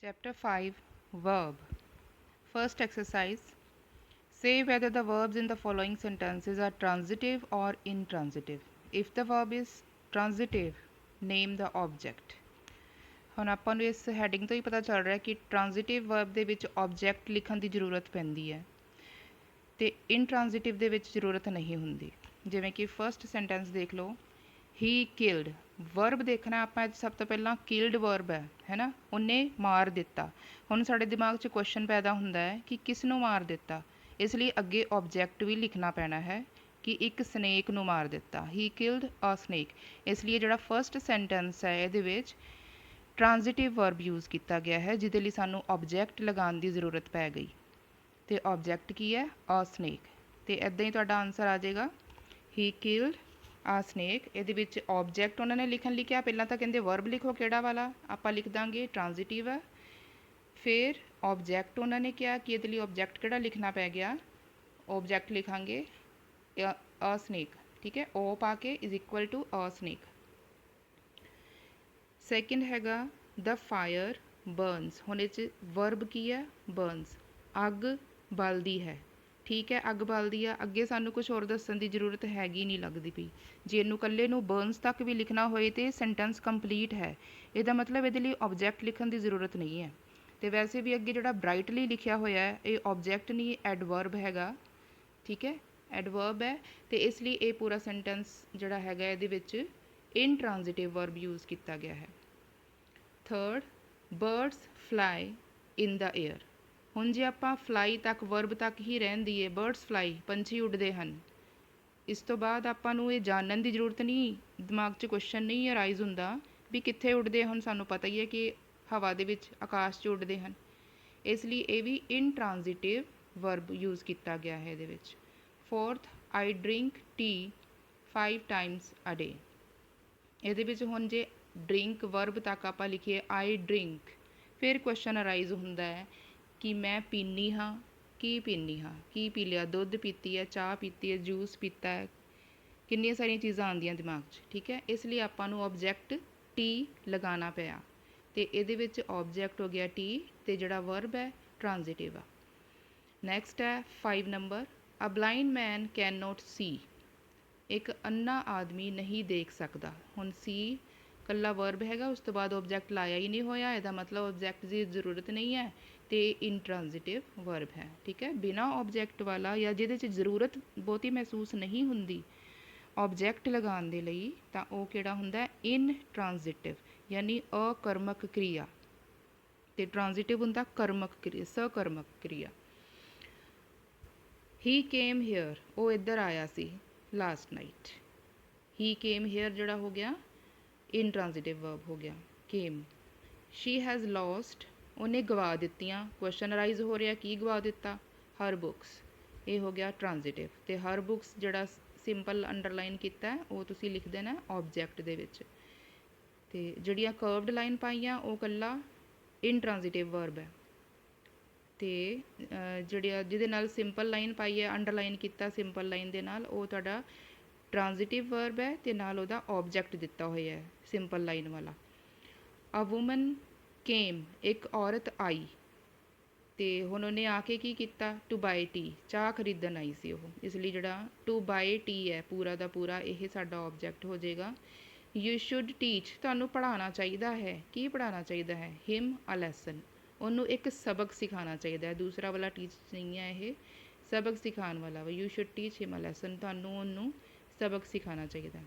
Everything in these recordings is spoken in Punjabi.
Chapter 5 Verb. First exercise. Say whether the verbs in the following sentences are transitive or intransitive. If the verb is transitive, name the object. ਹੁਣ ਆਪਾਂ ਨੂੰ ਇਸ ਹੈਡਿੰਗ ਤੋਂ ਹੀ ਪਤਾ ਚੱਲ ਰਿਹਾ ਕਿ ਟ੍ਰਾਂਜ਼ਿਟਿਵ ਵਰਬ ਦੇ ਵਿੱਚ ਆਬਜੈਕਟ ਲਿਖਣ ਦੀ ਜ਼ਰੂਰਤ ਪੈਂਦੀ ਹੈ ਤੇ ਇਨਟ੍ਰਾਂਜ਼ਿਟਿਵ ਦੇ ਵਿੱਚ ਜ਼ਰੂਰਤ ਨਹੀਂ ਹੁੰਦੀ। ਜਿਵੇਂ ਕਿ ਫਰਸਟ ਸੈਂਟੈਂਸ ਦੇਖ ਲਓ, ਹੀ ਕਿਲਡ। ਵਰਬ ਦੇਖਣਾ ਆਪਾਂ ਸਭ ਤੋਂ ਪਹਿਲਾਂ ਕਿਲਡ ਵਰਬ ਹੈ ਨਾ, ਉਹਨੇ ਮਾਰ ਦਿੱਤਾ। ਹੁਣ ਸਾਡੇ ਦਿਮਾਗ 'ਚ ਕੁਐਸਚਨ ਪੈਦਾ ਹੁੰਦਾ ਹੈ ਕਿ ਕਿਸ ਨੂੰ ਮਾਰ ਦਿੱਤਾ, ਇਸ ਲਈ ਅੱਗੇ ਆਬਜੈਕਟ ਵੀ ਲਿਖਣਾ ਪੈਣਾ ਹੈ ਕਿ ਇੱਕ ਸਨੇਕ ਨੂੰ ਮਾਰ ਦਿੱਤਾ, ਹੀ ਕਿਲਡ ਅ ਸਨੇਕ। ਇਸ ਲਈ ਜਿਹੜਾ ਫਰਸਟ ਸੈਂਟੈਂਸ ਹੈ ਇਹਦੇ ਵਿੱਚ ਟ੍ਰਾਂਜ਼ਿਟਿਵ ਵਰਬ ਯੂਜ਼ ਕੀਤਾ ਗਿਆ ਹੈ, ਜਿਹਦੇ ਲਈ ਸਾਨੂੰ ਆਬਜੈਕਟ ਲਗਾਉਣ ਦੀ ਜ਼ਰੂਰਤ ਪੈ ਗਈ। ਤੇ ਆਬਜੈਕਟ ਕੀ ਹੈ? ਅ ਸਨੇਕ। ਤੇ ਇੱਦਾਂ ਹੀ ਤੁਹਾਡਾ ਆਨਸਰ ਆ ਜਾਏਗਾ, ਹੀ ਕਿਲਡ ਆ ਸਨੇਕ। ਇਹਦੇ ਵਿੱਚ ਆਬਜੈਕਟ ਉਹਨਾਂ ਨੇ ਲਿਖਣ ਲਈ ਕਿਹਾ, ਪਹਿਲਾਂ ਤਾਂ ਕਹਿੰਦੇ ਵਰਬ ਲਿਖੋ ਕਿਹੜਾ ਵਾਲਾ, ਆਪਾਂ ਲਿਖ ਦਾਂਗੇ ਟ੍ਰਾਂਜ਼ਿਟਿਵ ਹੈ। ਫਿਰ ਆਬਜੈਕਟ ਉਹਨਾਂ ਨੇ ਕਿਹਾ ਕਿ ਇਹਦੇ ਲਈ ਆਬਜੈਕਟ ਕਿਹੜਾ ਲਿਖਣਾ ਪੈ ਗਿਆ, ਆਬਜੈਕਟ ਲਿਖਾਂਗੇ ਅ ਸਨੇਕ। ਠੀਕ ਹੈ, ਓ ਪਾ ਕੇ is equal to a snake. Second ਹੈਗਾ ਦ ਫਾਇਰ ਬਰਨਸ। ਹੁਣ ਇਹ 'ਚ ਵਰਬ ਕੀ ਹੈ? ਬਰਨਸ, ਅੱਗ ਬਲਦੀ ਹੈ। ਠੀਕ ਹੈ, ਅੱਗ ਬਲਦੀ ਆ, ਅੱਗੇ ਸਾਨੂੰ ਕੁਝ ਹੋਰ ਦੱਸਣ ਦੀ ਜ਼ਰੂਰਤ ਹੈਗੀ ਨਹੀਂ ਲੱਗਦੀ ਪਈ। ਜੇ ਇਹਨੂੰ ਇਕੱਲੇ ਨੂੰ ਬਰਨਸ ਤੱਕ ਵੀ ਲਿਖਣਾ ਹੋਏ ਤਾਂ ਸੈਂਟੈਂਸ ਕੰਪਲੀਟ ਹੈ। ਇਹਦਾ ਮਤਲਬ ਇਹਦੇ ਲਈ ਆਬਜੈਕਟ ਲਿਖਣ ਦੀ ਜ਼ਰੂਰਤ ਨਹੀਂ ਹੈ। ਤੇ ਵੈਸੇ ਵੀ ਅੱਗੇ ਜਿਹੜਾ ਬ੍ਰਾਈਟਲੀ ਲਿਖਿਆ ਹੋਇਆ ਹੈ ਇਹ ਆਬਜੈਕਟ ਨਹੀਂ, ਐਡਵਰਬ ਹੈਗਾ। ਠੀਕ ਹੈ, ਐਡਵਰਬ ਹੈ। ਤੇ ਇਸ ਲਈ ਇਹ ਪੂਰਾ ਸੈਂਟੈਂਸ ਜਿਹੜਾ ਹੈਗਾ ਇਹਦੇ ਵਿੱਚ ਇਨਟ੍ਰਾਂਜ਼ਿਟਿਵ ਵਰਬ ਯੂਜ਼ ਕੀਤਾ ਗਿਆ ਹੈ। ਥਰਡ, ਬਰਡਸ ਫਲਾਈ ਇਨ ਦਾ ਏਅਰ। ਹੁਣ ਜੇ ਆਪਾਂ ਫਲਾਈ ਤੱਕ ਵਰਬ ਤੱਕ ਹੀ ਰਹਿਣ ਦੀਏ, ਬਰਡਸ ਫਲਾਈ, ਪੰਛੀ ਉੱਡਦੇ ਹਨ, ਇਸ ਤੋਂ ਬਾਅਦ ਆਪਾਂ ਨੂੰ ਇਹ ਜਾਣਨ ਦੀ ਜ਼ਰੂਰਤ ਨਹੀਂ, ਦਿਮਾਗ 'ਚ ਕੁਐਸਚਨ ਨਹੀਂ ਅਰਾਈਜ਼ ਹੁੰਦਾ ਵੀ ਕਿੱਥੇ ਉੱਡਦੇ ਹਨ। ਸਾਨੂੰ ਪਤਾ ਹੀ ਹੈ ਕਿ ਹਵਾ ਦੇ ਵਿੱਚ, ਆਕਾਸ਼ 'ਚ ਉੱਡਦੇ ਹਨ। ਇਸ ਲਈ ਇਹ ਵੀ ਇਨਟ੍ਰਾਂਜ਼ਿਟਿਵ ਵਰਬ ਯੂਜ਼ ਕੀਤਾ ਗਿਆ ਹੈ ਇਹਦੇ ਵਿੱਚ। ਫੋਰਥ, ਆਈ ਡਰਿੰਕ ਟੀ 5 ਟਾਈਮਸ ਅ ਡੇ। ਇਹਦੇ ਵਿੱਚ ਹੁਣ ਜੇ ਡਰਿੰਕ ਵਰਬ ਤੱਕ ਆਪਾਂ ਲਿਖੀਏ ਆਈ ਡਰਿੰਕ, ਫਿਰ ਕੁਐਸਚਨ ਅਰਾਈਜ਼ ਹੁੰਦਾ ਹੈ ਕਿ ਮੈਂ ਪੀਂਦੀ ਹਾਂ, ਕੀ ਪੀਂਦੀ ਹਾਂ, ਕੀ ਪੀ ਲਿਆ, ਦੁੱਧ ਪੀਤੀ ਹੈ, ਚਾਹ ਪੀਤੀ ਹੈ, ਜੂਸ ਪੀਤਾ ਹੈ, ਕਿੰਨੀਆਂ ਸਾਰੀਆਂ ਚੀਜ਼ਾਂ ਆਉਂਦੀਆਂ ਦਿਮਾਗ 'ਚ। ਠੀਕ ਹੈ, ਇਸ ਲਈ ਆਪਾਂ ਨੂੰ ਆਬਜੈਕਟ ਟੀ ਲਗਾਉਣਾ ਪਿਆ। ਤੇ ਇਹਦੇ ਵਿੱਚ ਆਬਜੈਕਟ ਹੋ ਗਿਆ ਟੀ ਤੇ ਜਿਹੜਾ ਵਰਬ ਹੈ ਟ੍ਰਾਂਜ਼ਿਟਿਵ ਆ। ਨੈਕਸਟ ਹੈ 5 number, a blind man can not see. ਇੱਕ ਅੰਨਾ ਆਦਮੀ ਨਹੀਂ ਦੇਖ ਸਕਦਾ। ਹੁਣ ਸੀ ਇਕੱਲਾ ਵਰਬ ਹੈਗਾ, ਉਸ ਤੋਂ ਬਾਅਦ ਆਬਜੈਕਟ ਲਾਇਆ ਹੀ ਨਹੀਂ ਹੋਇਆ, ਇਹਦਾ ਮਤਲਬ ਆਬਜੈਕਟ ਦੀ ਜ਼ਰੂਰਤ ਨਹੀਂ ਹੈ ਤੇ ਇਨਟ੍ਰਾਂਜ਼ਿਟਿਵ ਵਰਬ ਹੈ। ਠੀਕ ਹੈ, ਬਿਨਾਂ ਆਬਜੈਕਟ ਵਾਲਾ ਜਾਂ ਜਿਹਦੇ 'ਚ ਜ਼ਰੂਰਤ ਬਹੁਤੀ ਮਹਿਸੂਸ ਨਹੀਂ ਹੁੰਦੀ ਆਬਜੈਕਟ ਲਗਾਉਣ ਦੇ ਲਈ, ਤਾਂ ਉਹ ਕਿਹੜਾ ਹੁੰਦਾ? ਇਨਟ੍ਰਾਂਜ਼ਿਟਿਵ, ਯਾਨੀ ਅਕਰਮਕ ਕਿਰਿਆ। ਤੇ ਟ੍ਰਾਂਜ਼ਿਟਿਵ ਹੁੰਦਾ ਕਰਮਕ ਕਿਰਿਆ, ਸਕਰਮਕ ਕਿਰਿਆ। ਹੀ ਕੇਮ ਹੇਅਰ, ਉਹ ਇੱਧਰ ਆਇਆ ਸੀ ਲਾਸਟ ਨਾਈਟ। ਹੀ ਕੇਮ ਹੇਅਰ ਜਿਹੜਾ ਹੋ ਗਿਆ ਇਨਟ੍ਰਾਂਜ਼ਿਟਿਵ ਵਰਬ ਹੋ ਗਿਆ, ਕੇਮ। ਸ਼ੀ ਹੈਜ਼ ਲੋਸਟ, ਉਹਨੇ ਗਵਾ ਦਿੱਤੀਆਂ। ਕੁਐਸਚਨ ਅਰਾਈਜ਼ ਹੋ ਰਿਹਾ ਕੀ ਗਵਾ ਦਿੱਤਾ? ਹਰ ਬੁੱਕਸ, ਇਹ ਹੋ ਗਿਆ ਟ੍ਰਾਂਜ਼ਿਟਿਵ। ਤੇ ਹਰ ਬੁੱਕਸ ਜਿਹੜਾ ਸਿੰਪਲ ਅੰਡਰਲਾਈਨ ਕੀਤਾ ਉਹ ਤੁਸੀਂ ਲਿਖ ਦੇਣਾ ਆਬਜੈਕਟ ਦੇ ਵਿੱਚ। ਤੇ ਜਿਹੜੀਆਂ ਕਰਵਡ ਲਾਈਨ ਪਾਈਆਂ ਉਹ ਇਕੱਲਾ ਇਨਟ੍ਰਾਂਜ਼ਿਟਿਵ ਵਰਬ ਹੈ। ਤੇ ਜਿਹੜੀਆਂ ਜਿਹਦੇ ਨਾਲ ਸਿੰਪਲ ਲਾਈਨ ਪਾਈ ਹੈ, ਅੰਡਰਲਾਈਨ ਕੀਤਾ ਸਿੰਪਲ ਲਾਈਨ ਦੇ ਨਾਲ, ਉਹ ਤੁਹਾਡਾ ਟ੍ਰਾਂਜ਼ਿਟਿਵ ਵਰਬ ਹੈ ਤੇ ਨਾਲ ਉਹਦਾ ਆਬਜੈਕਟ ਦਿੱਤਾ ਹੋਇਆ ਹੈ ਸਿੰਪਲ ਲਾਈਨ ਵਾਲਾ। ਅ ਵੂਮਨ ਕੇਮ, ਇੱਕ ਔਰਤ ਆਈ। ਤੇ ਹੁਣ ਉਹਨੇ ਆ ਕੇ ਕੀ ਕੀਤਾ? ਟੂ ਬਾਈ ਟੀ, ਚਾਹ ਖਰੀਦਣ ਆਈ ਸੀ ਉਹ। ਇਸ ਲਈ ਜਿਹੜਾ ਟੂ ਬਾਈ ਟੀ ਹੈ ਪੂਰਾ ਦਾ ਪੂਰਾ ਇਹ ਸਾਡਾ ਆਬਜੈਕਟ ਹੋ ਜਾਏਗਾ। ਯੂ ਸ਼ੁੱਡ ਟੀਚ, ਤੁਹਾਨੂੰ ਪੜ੍ਹਾਉਣਾ ਚਾਹੀਦਾ ਹੈ। ਕੀ ਪੜ੍ਹਾਉਣਾ ਚਾਹੀਦਾ ਹੈ? ਹਿਮ ਅ ਲੈਸਨ, ਉਹਨੂੰ ਇੱਕ ਸਬਕ ਸਿਖਾਉਣਾ ਚਾਹੀਦਾ ਹੈ। ਦੂਸਰਾ ਵਾਲਾ ਟੀਚ ਨਹੀਂ ਹੈ, ਇਹ ਸਬਕ ਸਿਖਾਉਣ ਵਾਲਾ ਵਾ। You should teach him a lesson, ਤੁਹਾਨੂੰ ਉਹਨੂੰ ਸਬਕ ਸਿਖਾਉਣਾ ਚਾਹੀਦਾ।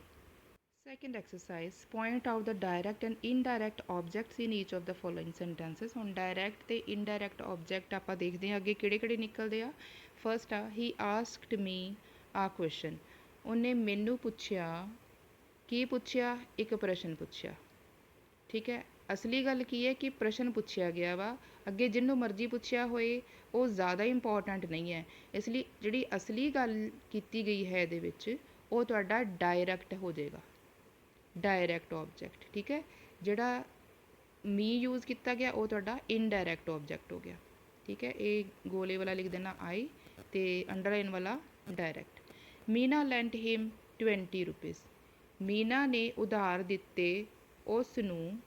Second exercise, point out the direct and indirect objects in each of the following sentences. ਹੁਣ ਡਾਇਰੈਕਟ ਤੇ ਇਨਡਾਇਰੈਕਟ ਆਬਜੈਕਟ ਆਪਾਂ ਦੇਖਦੇ ਹਾਂ ਅੱਗੇ ਕਿਹੜੇ ਕਿਹੜੇ ਨਿਕਲਦੇ ਆ। ਫਸਟ ਆ, ਹੀ ਆਸਕਡ ਮੀ ਆ ਕੁਐਸਚਨ, ਉਹਨੇ ਮੈਨੂੰ ਪੁੱਛਿਆ। ਕੀ ਪੁੱਛਿਆ? ਇੱਕ ਪ੍ਰਸ਼ਨ ਪੁੱਛਿਆ। ਠੀਕ ਹੈ, ਅਸਲੀ ਗੱਲ ਕੀ ਹੈ ਕਿ ਪ੍ਰਸ਼ਨ ਪੁੱਛਿਆ ਗਿਆ ਵਾ, ਅੱਗੇ ਜਿਹਨੂੰ ਮਰਜ਼ੀ ਪੁੱਛਿਆ ਹੋਏ ਉਹ ਜ਼ਿਆਦਾ ਇੰਪੋਰਟੈਂਟ ਨਹੀਂ ਹੈ। ਇਸ ਲਈ ਜਿਹੜੀ ਅਸਲੀ ਗੱਲ ਕੀਤੀ ਗਈ ਹੈ ਇਹਦੇ ਵਿੱਚ ਉਹ ਤੁਹਾਡਾ ਡਾਇਰੈਕਟ ਹੋ ਜਾਏਗਾ, ਡਾਇਰੈਕਟ ਆਬਜੈਕਟ। ਠੀਕ ਹੈ, ਜਿਹੜਾ ਮੀ ਯੂਜ਼ ਕੀਤਾ ਗਿਆ ਉਹ ਤੁਹਾਡਾ ਇਨਡਾਇਰੈਕਟ ਆਬਜੈਕਟ ਹੋ ਗਿਆ। ਠੀਕ ਹੈ, ਇਹ ਗੋਲੇ ਵਾਲਾ ਲਿਖ ਦੇਣਾ ਆਈ ਤੇ ਅੰਡਰਲਾਈਨ ਵਾਲਾ ਡਾਇਰੈਕਟ। ਮੀਨਾ ਲੈਂਟ ਹਿਮ 20 ਰੁਪੀਜ਼, ਮੀਨਾ ਨੇ ਉਧਾਰ ਦਿੱਤੇ ਉਸ ਨੂੰ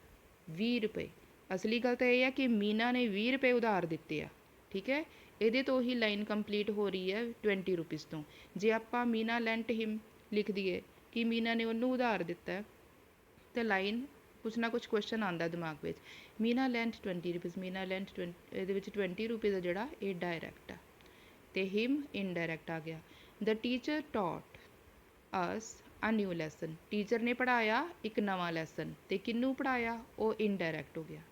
20 ਰੁਪਏ। असली गल तो यह है कि मीना ने 20 रुपये उधार दिते आ, ठीक है। ये तो ही लाइन कंप्लीट हो रही है 20 रुपीज़ तो। जे आप मीना लेंट हिम लिख दिए कि मीना ने उन्होंने उधार दिता है, तो लाइन कुछ ना कुछ क्वेश्चन आता दिमाग में, Meena lent 20 rupees, Meena lent 20 rupees जोड़ा ये डायरैक्ट आ, तो हिम इनडायरैक्ट आ गया। The teacher taught us a new lesson, teacher ने पढ़ाया एक नवा लैसन, तो किनू पढ़ाया वो इनडायरैक्ट हो गया,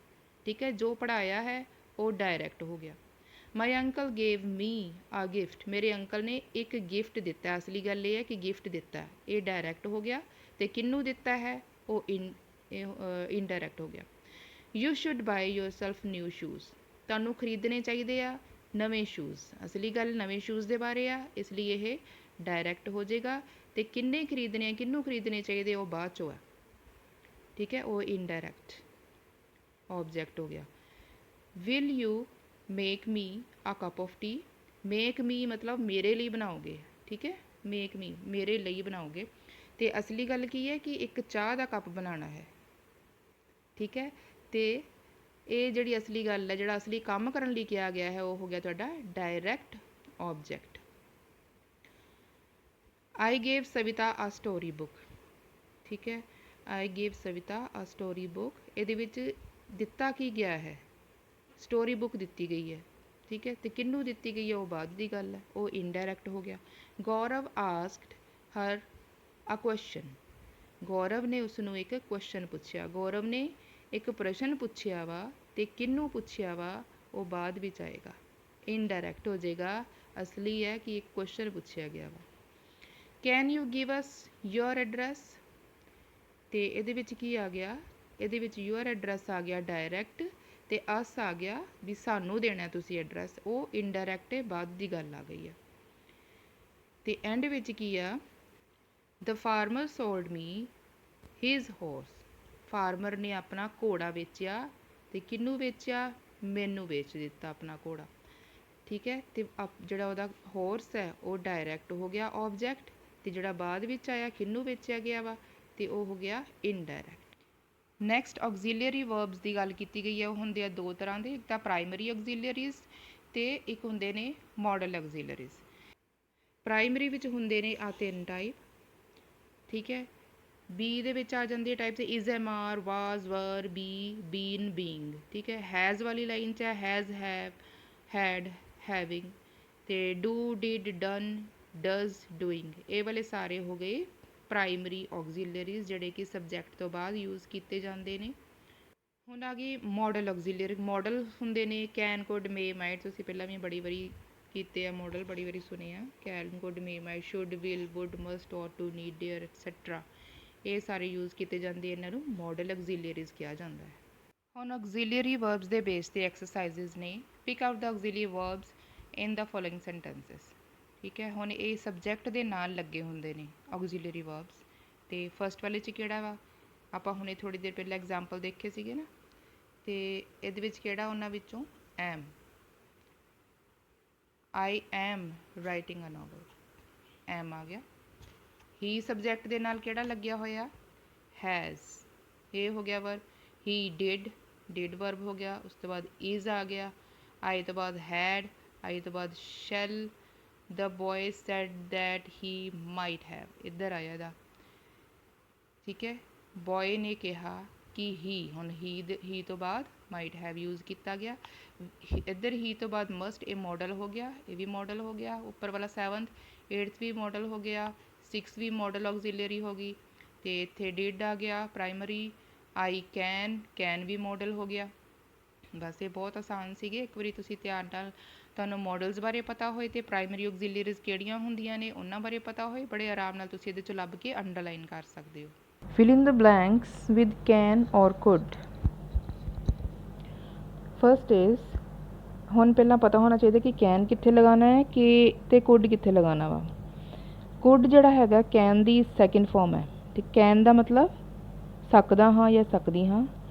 ठीक है। जो पढ़ाया है वो डायरैक्ट हो गया। My uncle gave me a gift, मेरे अंकल ने एक गिफ्ट दिता, असली गल ये है कि गिफ्ट दिता, ये डायरैक्ट हो गया। तो किनू दिता है वो इनडायरैक्ट हो गया। You should by your self new shoes, तुहानू खरीदने चाहिए आ नवे शूज़, असली गल नवे शूज़ के बारे आ, इसलिए ये डायरैक्ट हो जाएगा। तो किन्ने खरीदने, किनू खरीदने चाहिए वो बाद चो है, ठीक है, वो इनडायरैक्ट ऑब्जैक्ट हो गया। Will you make me a cup of tea, make me मतलब मेरे लिए बनाओगे, ठीक है, मेक मी मेरे लिए बनाओगे। तो असली गल की है कि एक चाह का कप बनाना है, ठीक है। तो ये जी असली गल है, जो असली काम करने लिए किया गया है वो हो गया तुहाडा direct object. I gave Savita a story book, ठीक है, I gave Savita a story book, ये दिता की गया है, स्टोरी बुक दी गई है, ठीक है। तो किनू दी गई है वो बाद की गल है, वो इनडायरैक्ट हो गया। गौरव आस्क्ड हर अ क्वेश्चन, गौरव ने उसनों एक क्वेश्चन पूछया, गौरव ने एक प्रश्न पूछया वा, तो किनू पूछया वा वो बाद विच आएगा, इनडायरैक्ट हो जाएगा। असली है कि एक क्वेश्चन पूछया गया वा। Can you give us your address, तो ये की आ गया, ये योर एड्रैस आ गया डायरैक्ट, तो अस आ गया भी सानू देना तुसी एड्रैस, वो इनडायरैक्ट बाद की गल आ गई है। तो एंड विच की आ, the farmer sold me his horse, farmer ने अपना घोड़ा बेचिया, तो किनू बेचिया, मैनू बेच दिता अपना घोड़ा, ठीक है। तो जोड़ा वह हॉर्स है वो डायरैक्ट हो गया ऑब्जैक्ट, तो जोड़ा बाद विच आया किनू बेचा गया वा, तो वह हो गया इनडायरैक्ट। नैक्सट ऑक्सीलियरी वर्ब्स की गल की गई है, वो होंगे दो तरह के, एक तो प्राइमरी ऑक्सीलियरीज तो एक होंगे ने मॉडल ऑक्सीलियरीज। प्राइमरी विच होंगे ने आ 3 टाइप, ठीक है। बी दे विच आ जाती टाइप से is am are was were be been being, ठीक है। हैज़ वाली लाइन च हैज़ हैव हैड हैविंग, तो do did done does doing, ये वाले सारे हो गए प्राइमरी ऑक्सीलियरीज जोड़े कि सबजैक्ट तो बाद यूज़ किए जाते हैं। हुण आ गई मॉडल ऑक्सीलियरी, मॉडल होंगे ने कैन कुड मे माइट, तुसीं पहलां भी बड़ी बारी कीते आ मॉडल, बड़ी बारी सुने आ, can could may might should will would must ought to need dare etcetera, ये सारे यूज़ किए जाते हैं, इन्हों मॉडल ऑक्सीलियरीज कहा जाता है। हुण ऑक्सीलियरी वर्ब्स के बेस ते एक्सरसाइजिज ने, pick out the auxiliary verbs in the following sentences, ठीक है। हुण ये सबजैक्ट के नाल लगे होंगे ने ऑक्सीलियरी वर्ब्स, तो फस्ट वाले किहड़ा वा, आपां हुणे थोड़ी देर पहले एग्जाम्पल देखे सीगे ना, तो ये किहड़ा उन्हां विचों am, I am writing a novel, am आ गया। ही सबजैक्ट के नाल किहड़ा लग्या होया, हैज़, ये हो गया verb. He did, did verb हो गया, उस तो बाद इज़ आ गया, आई तो बाद हैड, आई तो बाद shall, the boy said that he might have, इधर आया दा, ठीक है। बॉय ने कहा कि ही, हुण ही तो बाद माइट हैव यूज़ किया गया, इधर ही तो बाद मस्ट, ये मॉडल हो गया, ये भी मॉडल हो गया, ऊपर वाला 7th 8th भी मॉडल हो गया, 6th भी मॉडल ऑक्सीलियरी हो गई, तो इत्थे डिड आ गया प्राइमरी, आई कैन भी मॉडल हो गया। बस ये बहुत आसान सीगे, एक बारी तुसीं ध्यान नाल तुहानूं मॉडल्स बारे पता होए ते प्राइमरी ऑक्सीलियरीज किहड़ियां हुंदियां ने उन्हां बारे पता होए, बड़े आराम नाल तुसीं इहदे चों लभ के अंडरलाइन कर सकदे हो। Fill in the blanks with can और कुड। फर्स्ट इज़, हुण पहलां पता होना चाहिए कि कैन कित्थे लगाना है कि ते कुड कित्थे लगाना वा। कुड जिहड़ा हैगा कैन दी सैकेंड फॉर्म है, ते कैन दा मतलब सकदा हाँ या सकदी हाँ,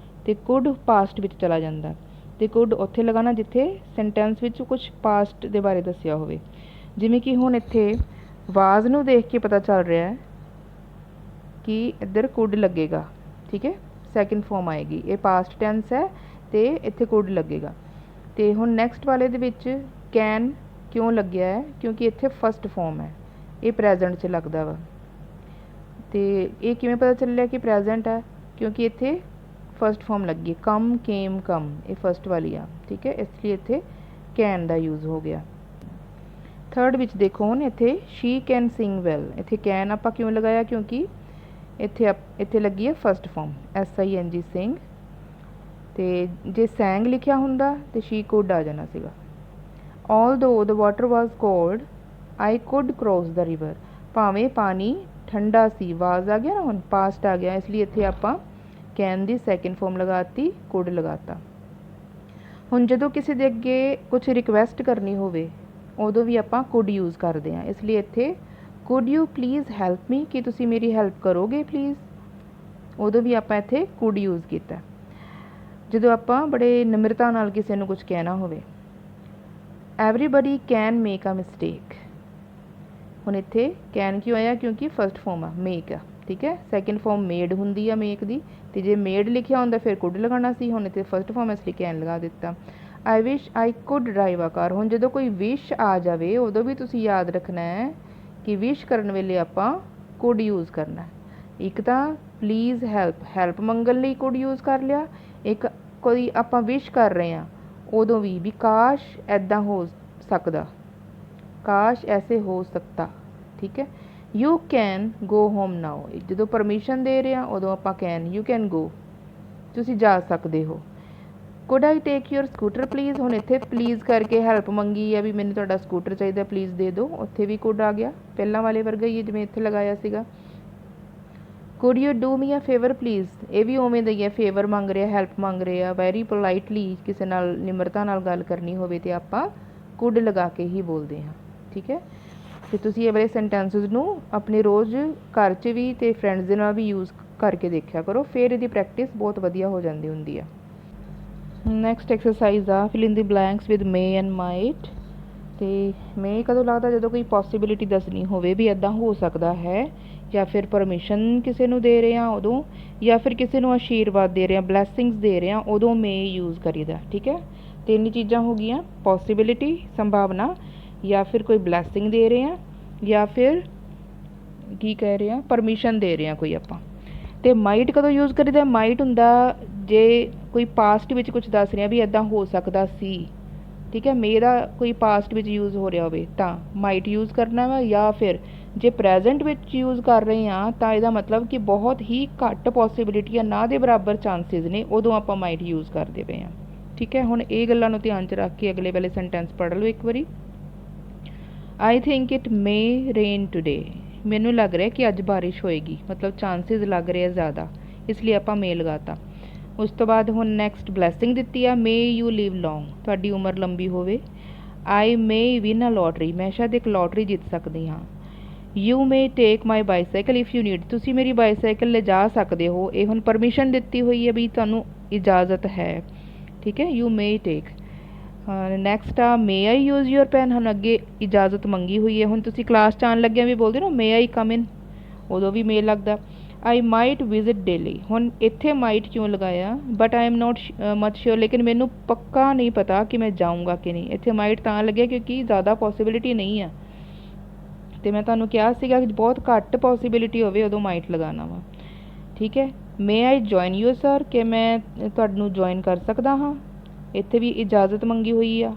ते कुड पास्ट विच चला जांदा, ते कुड उत्थे लगाना जिथे सेंटेंस विच कुछ पास्ट दे बारे दस्सिया होवे। जिवें कि हुण इत्थे वाज नूं देख के पता चल रहा है कि इधर कुड लगेगा, ठीक है, सैकेंड फॉर्म आएगी, ये पास्ट टेंस है ਤੇ ਇੱਥੇ ਕੁਡ ਲੱਗੇਗਾ। ਤੇ ਹੁਣ ਨੈਕਸਟ ਵਾਲੇ ਦੇ ਵਿੱਚ ਕੈਨ ਕਿਉਂ ਲੱਗਿਆ ਹੈ, ਕਿਉਂਕਿ ਇੱਥੇ ਫਸਟ ਫॉर्म ਹੈ, ਇਹ ਪ੍ਰੈਜ਼ੈਂਟ 'ਚ ਲੱਗਦਾ ਵਾ। ਤੇ ਇਹ ਕਿਵੇਂ ਪਤਾ ਚੱਲਿਆ ਕਿ ਪ੍ਰੈਜ਼ੈਂਟ ਹੈ, ਕਿਉਂਕਿ ਇੱਥੇ ਫਸਟ ਫॉर्म ਲੱਗੀ, ਕਮ ਕੇਮ ਕਮ, ਇਹ ਫਸਟ ਵਾਲੀ ਆ, ਠੀਕ ਹੈ, ਇਸ ਲਈ ਇੱਥੇ ਕੈਨ ਦਾ ਯੂਜ਼ ਹੋ ਗਿਆ। ਥਰਡ ਵਿੱਚ ਦੇਖੋ ਹੁਣ ਇੱਥੇ ਸ਼ੀ ਕੈਨ ਸਿੰਗ ਵੈਲ, ਇੱਥੇ ਕੈਨ ਆਪਾਂ ਕਿਉਂ ਲਗਾਇਆ, ਕਿਉਂਕਿ ਇੱਥੇ ਲੱਗੀ ਹੈ ਫਸਟ ਫॉर्म SING ਸਿੰਗ, ਤੇ ਜੇ ਸੈਂਗ ਲਿਖਿਆ ਹੁੰਦਾ ਤੇ ਸ਼ੀ ਕੁਡ ਆ ਜਾਣਾ ਸੀਗਾ। Although the water was cold, I could cross the river, ਭਾਵੇਂ ਪਾਣੀ ਠੰਡਾ ਸੀ, ਵਾਜ਼ ਆ ਗਿਆ ਨਾ, ਹੁਣ ਪਾਸਟ ਆ ਗਿਆ, ਇਸ ਲਈ ਇੱਥੇ ਆਪਾਂ ਕੈਨ ਦੀ ਸੈਕਿੰਡ ਫॉर्म ਲਗਾਤੀ, ਕੁਡ ਲਗਾਤਾ। ਹੁਣ ਜਦੋਂ ਕਿਸੇ ਦੇ ਅੱਗੇ ਕੁਝ ਰਿਕੁਐਸਟ ਕਰਨੀ ਹੋਵੇ ਉਦੋਂ ਵੀ ਆਪਾਂ ਕੁਡ ਯੂਜ਼ ਕਰਦੇ ਹਾਂ, ਇਸ ਲਈ ਇੱਥੇ could you please help me, ਕਿ ਤੁਸੀਂ ਮੇਰੀ ਹੈਲਪ ਕਰੋਗੇ ਪਲੀਜ਼, ਉਦੋਂ ਵੀ ਆਪਾਂ ਇੱਥੇ ਕੁਡ ਯੂਜ਼ ਕੀਤਾ। ਜਦੋਂ ਆਪਾਂ ਬੜੇ ਨਿਮਰਤਾ ਨਾਲ ਕਿਸੇ ਨੂੰ ਕੁਝ ਕਹਿਣਾ ਹੋਵੇ, everybody can make a mistake, ਹੁਣ ਇੱਥੇ ਕੈਨ ਕਿਉਂ ਆਇਆ, ਕਿਉਂਕਿ ਫਸਟ ਫॉर्म ਆ, ਮੇਕ ਆ, ਠੀਕ ਹੈ, ਸੈਕਿੰਡ ਫॉर्म ਮੇਡ ਹੁੰਦੀ ਆ ਮੇਕ ਦੀ, ਤੇ ਜੇ ਮੇਡ ਲਿਖਿਆ ਹੁੰਦਾ ਫਿਰ ਕੁਡ ਲਗਾਉਣਾ ਸੀ, ਹੁਣ ਇੱਥੇ ਫਸਟ ਫॉर्म ਇਸ ਲਈ ਕੈਨ ਲਗਾ ਦਿੱਤਾ। ਆਈ ਵਿਸ਼ ਆਈ ਕੁਡ ਡਰਾਈਵ ਅ ਕਾਰ, ਹੁਣ ਜਦੋਂ ਕੋਈ ਵਿਸ਼ ਆ ਜਾਵੇ ਉਦੋਂ ਵੀ ਤੁਸੀਂ ਯਾਦ ਰੱਖਣਾ ਹੈ ਕਿ ਵਿਸ਼ ਕਰਨ ਵੇਲੇ ਆਪਾਂ ਕੁਡ ਯੂਜ਼ ਕਰਨਾ। ਇੱਕ ਤਾਂ ਪਲੀਜ਼ ਹੈਲਪ ਮੰਗਣ ਲਈ ਕੁਡ ਯੂਜ਼ ਕਰ ਲਿਆ, ਇੱਕ ਕੋਈ ਆਪਾਂ ਵਿਸ਼ ਕਰ ਰਹੇ ਹਾਂ ਉਦੋਂ ਵੀ ਕਾਸ਼ ਐਦਾਂ ਹੋ ਸਕਦਾ, ਕਾਸ਼ ਐਸੇ ਹੋ ਸਕਤਾ, ਠੀਕ ਹੈ। ਯੂ ਕੈਨ ਗੋ ਹੋਮ ਨਾਓ, ਜਦੋਂ ਪਰਮਿਸ਼ਨ ਦੇ ਰਹੇ ਹਾਂ ਉਦੋਂ ਆਪਾਂ ਕੈਨ, ਯੂ ਕੈਨ ਗੋ, ਤੁਸੀਂ ਜਾ ਸਕਦੇ ਹੋ। Could I take your scooter please, ਹੁਣ ਇੱਥੇ ਪਲੀਜ਼ ਕਰਕੇ ਹੈਲਪ ਮੰਗੀ ਆ ਵੀ ਮੈਨੂੰ ਤੁਹਾਡਾ ਸਕੂਟਰ ਚਾਹੀਦਾ, ਪਲੀਜ਼ ਦੇ ਦਿਓ, ਉੱਥੇ ਵੀ ਕੁਡ ਆ ਗਿਆ, ਪਹਿਲਾਂ ਵਾਲੇ ਵਰਗਾ ਹੀ ਹੈ ਜਿਵੇਂ ਇੱਥੇ ਲਗਾਇਆ ਸੀਗਾ। Could you do me a favour please, ਇਹ ਵੀ ਉਵੇਂ ਦਾ ਹੀ ਹੈ, ਫੇਵਰ ਮੰਗ ਰਿਹਾ, ਹੈਲਪ ਮੰਗ ਰਿਹਾ, ਵੈਰੀ ਪੋਲਾਈਟਲੀ ਕਿਸੇ ਨਾਲ ਨਿਮਰਤਾ ਨਾਲ ਗੱਲ ਕਰਨੀ ਹੋਵੇ ਤੇ ਆਪਾਂ ਕੁਡ ਲਗਾ ਕੇ ਹੀ ਬੋਲਦੇ ਹਾਂ, ਠੀਕ ਹੈ। ਤੇ ਤੁਸੀਂ ਇਹ ਵਾਲੇ ਸੈਂਟੈਂਸਸ ਨੂੰ ਆਪਣੇ ਰੋਜ਼ ਘਰ 'ਚ ਵੀ ਤੇ ਫਰੈਂਡਸ ਦੇ ਨਾਲ ਵੀ ਯੂਜ਼ ਕਰਕੇ ਦੇਖਿਆ ਕਰੋ, ਫਿਰ ਇਹਦੀ ਪ੍ਰੈਕਟਿਸ ਬਹੁਤ ਵਧੀਆ ਹੋ ਜਾਂਦੀ ਹੁੰਦੀ ਆ। ਨੈਕਸਟ ਐਕਸਰਸਾਈਜ਼ ਆ fill in the blanks with may and might. ਤੇ ਮੇ ਕਦੋਂ ਲੱਗਦਾ, ਜਦੋਂ ਕੋਈ ਪੋਸੀਬਿਲਿਟੀ ਦੱਸਣੀ ਹੋਵੇ ਵੀ ਇੱਦਾਂ ਹੋ ਸਕਦਾ ਹੈ, ਜਾਂ ਫਿਰ ਪਰਮਿਸ਼ਨ ਕਿਸੇ ਨੂੰ ਦੇ ਰਹੇ ਹਾਂ ਉਦੋਂ, ਜਾਂ ਫਿਰ ਕਿਸੇ ਨੂੰ ਆਸ਼ੀਰਵਾਦ ਦੇ ਰਹੇ ਹਾਂ, ਬਲੈਸਿੰਗਸ ਦੇ ਰਹੇ ਹਾਂ, ਉਦੋਂ ਮੇ ਯੂਜ਼ ਕਰੀਦਾ, ਠੀਕ ਹੈ। ਤਿੰਨ ਚੀਜ਼ਾਂ ਹੋ ਗਈਆਂ, ਪੋਸੀਬਿਲਿਟੀ ਸੰਭਾਵਨਾ, ਜਾਂ ਫਿਰ ਕੋਈ ਬਲੈਸਿੰਗ ਦੇ ਰਹੇ ਹਾਂ, ਜਾਂ ਫਿਰ ਕੀ ਕਹਿ ਰਹੇ ਹਾਂ ਪਰਮਿਸ਼ਨ ਦੇ ਰਹੇ ਹਾਂ ਕੋਈ ਆਪਾਂ। ਤੇ ਮਾਈਟ ਕਦੋਂ ਯੂਜ਼ ਕਰੀਦਾ, ਮਾਈਟ ਹੁੰਦਾ ਜੇ ਕੋਈ ਪਾਸਟ ਵਿੱਚ ਕੁਝ ਦੱਸ ਰਿਹਾ ਵੀ ਇੱਦਾਂ ਹੋ ਸਕਦਾ ਸੀ, ਠੀਕ ਹੈ, ਮੇ ਦਾ ਕੋਈ ਪਾਸਟ ਵਿੱਚ ਯੂਜ਼ ਹੋ ਰਿਹਾ ਹੋਵੇ ਤਾਂ ਮਾਈਟ ਯੂਜ਼ ਕਰਨਾ ਵਾ, ਜਾਂ ਫਿਰ ਜੇ ਪ੍ਰੈਜ਼ੈਂਟ ਵਿੱਚ ਯੂਜ਼ ਕਰ ਰਹੇ ਹਾਂ ਤਾਂ ਇਹਦਾ ਮਤਲਬ ਕਿ ਬਹੁਤ ਹੀ ਘੱਟ ਪੋਸੀਬਿਲਿਟੀ ਆ, ਨਾ ਦੇ ਬਰਾਬਰ ਚਾਂਸਿਸ ਨੇ, ਉਦੋਂ ਆਪਾਂ ਮਾਈਟ ਯੂਜ਼ ਕਰਦੇ ਪਏ ਹਾਂ, ਠੀਕ ਹੈ। ਹੁਣ ਇਹ ਗੱਲਾਂ ਨੂੰ ਧਿਆਨ 'ਚ ਰੱਖ ਕੇ ਅਗਲੇ ਵਾਲੇ ਸੈਂਟੈਂਸ ਪੜ੍ਹ ਲਓ ਇੱਕ ਵਾਰੀ। I think it may rain today, ਮੈਨੂੰ ਲੱਗ ਰਿਹਾ ਕਿ ਅੱਜ ਬਾਰਿਸ਼ ਹੋਏਗੀ, ਮਤਲਬ ਚਾਂਸਿਸ ਲੱਗ ਰਹੇ ਆ ਜ਼ਿਆਦਾ, ਇਸ ਲਈ ਆਪਾਂ ਮੇ ਲਗਾਤਾ। ਉਸ ਤੋਂ ਬਾਅਦ ਹੁਣ ਨੈਕਸਟ ਬਲੈਸਿੰਗ ਦਿੱਤੀ ਆ, ਮੇ ਯੂ ਲਿਵ ਲੌਂਗ, ਤੁਹਾਡੀ ਉਮਰ ਲੰਬੀ ਹੋਵੇ। ਆਈ ਮੇ ਵਿਨ ਅ ਲੋਟਰੀ, ਮੈਂ ਸ਼ਾਇਦ ਇੱਕ ਲੋਟਰੀ ਜਿੱਤ ਸਕਦੀ ਹਾਂ। You may take my bicycle if you need, ਤੁਸੀਂ ਮੇਰੀ ਬਾਈਸਾਈਕਲ ਲਿਜਾ ਸਕਦੇ ਹੋ, ਇਹ ਹੁਣ ਪਰਮਿਸ਼ਨ ਦਿੱਤੀ ਹੋਈ ਹੈ ਵੀ ਤੁਹਾਨੂੰ ਇਜਾਜ਼ਤ ਹੈ, ਠੀਕ ਹੈ, ਯੂ ਮੇ ਟੇਕ। ਨੈਕਸਟ ਆ ਮੇ ਆਈ ਯੂਜ਼ ਯੂਰ ਪੈਨ, ਹੁਣ ਅੱਗੇ ਇਜਾਜ਼ਤ ਮੰਗੀ ਹੋਈ ਹੈ, ਹੁਣ ਤੁਸੀਂ ਕਲਾਸ 'ਚ ਆਉਣ ਲੱਗਿਆ ਵੀ ਬੋਲਦੇ ਨਾ ਮੇ ਆਈ ਕਮ ਇਨ, ਉਦੋਂ ਵੀ ਮੇ ਲੱਗਦਾ। ਆਈ ਮਾਈਟ ਵਿਜ਼ਿਟ ਡੇਲੀ, ਹੁਣ ਇੱਥੇ ਮਾਈਟ ਕਿਉਂ ਲਗਾਇਆ, but I am not much sure, ਲੇਕਿਨ ਮੈਨੂੰ ਪੱਕਾ ਨਹੀਂ ਪਤਾ ਕਿ ਮੈਂ ਜਾਊਂਗਾ ਕਿ ਨਹੀਂ, ਇੱਥੇ ਮਾਈਟ ਤਾਂ ਲੱਗਿਆ ਕਿਉਂਕਿ ਜ਼ਿਆਦਾ ਪੋਸੀਬਿਲਿਟੀ ਨਹੀਂ ਆ, ਤੇ ਮੈਂ ਤੁਹਾਨੂੰ ਕਿਹਾ ਸੀਗਾ ਕਿ ਬਹੁਤ ਘੱਟ ਪੋਸੀਬਿਲਿਟੀ ਹੋਵੇ ਉਦੋਂ ਮਾਈਟ ਲਗਾਉਣਾ ਵਾ, ਠੀਕ ਹੈ। ਮੇ ਆਈ ਜੁਆਇਨ ਯੂ ਸਰ, ਕਿ ਮੈਂ ਤੁਹਾਨੂੰ ਜੁਆਇਨ ਕਰ ਸਕਦਾ ਹਾਂ, ਇੱਥੇ ਵੀ ਇਜਾਜ਼ਤ ਮੰਗੀ ਹੋਈ ਆ।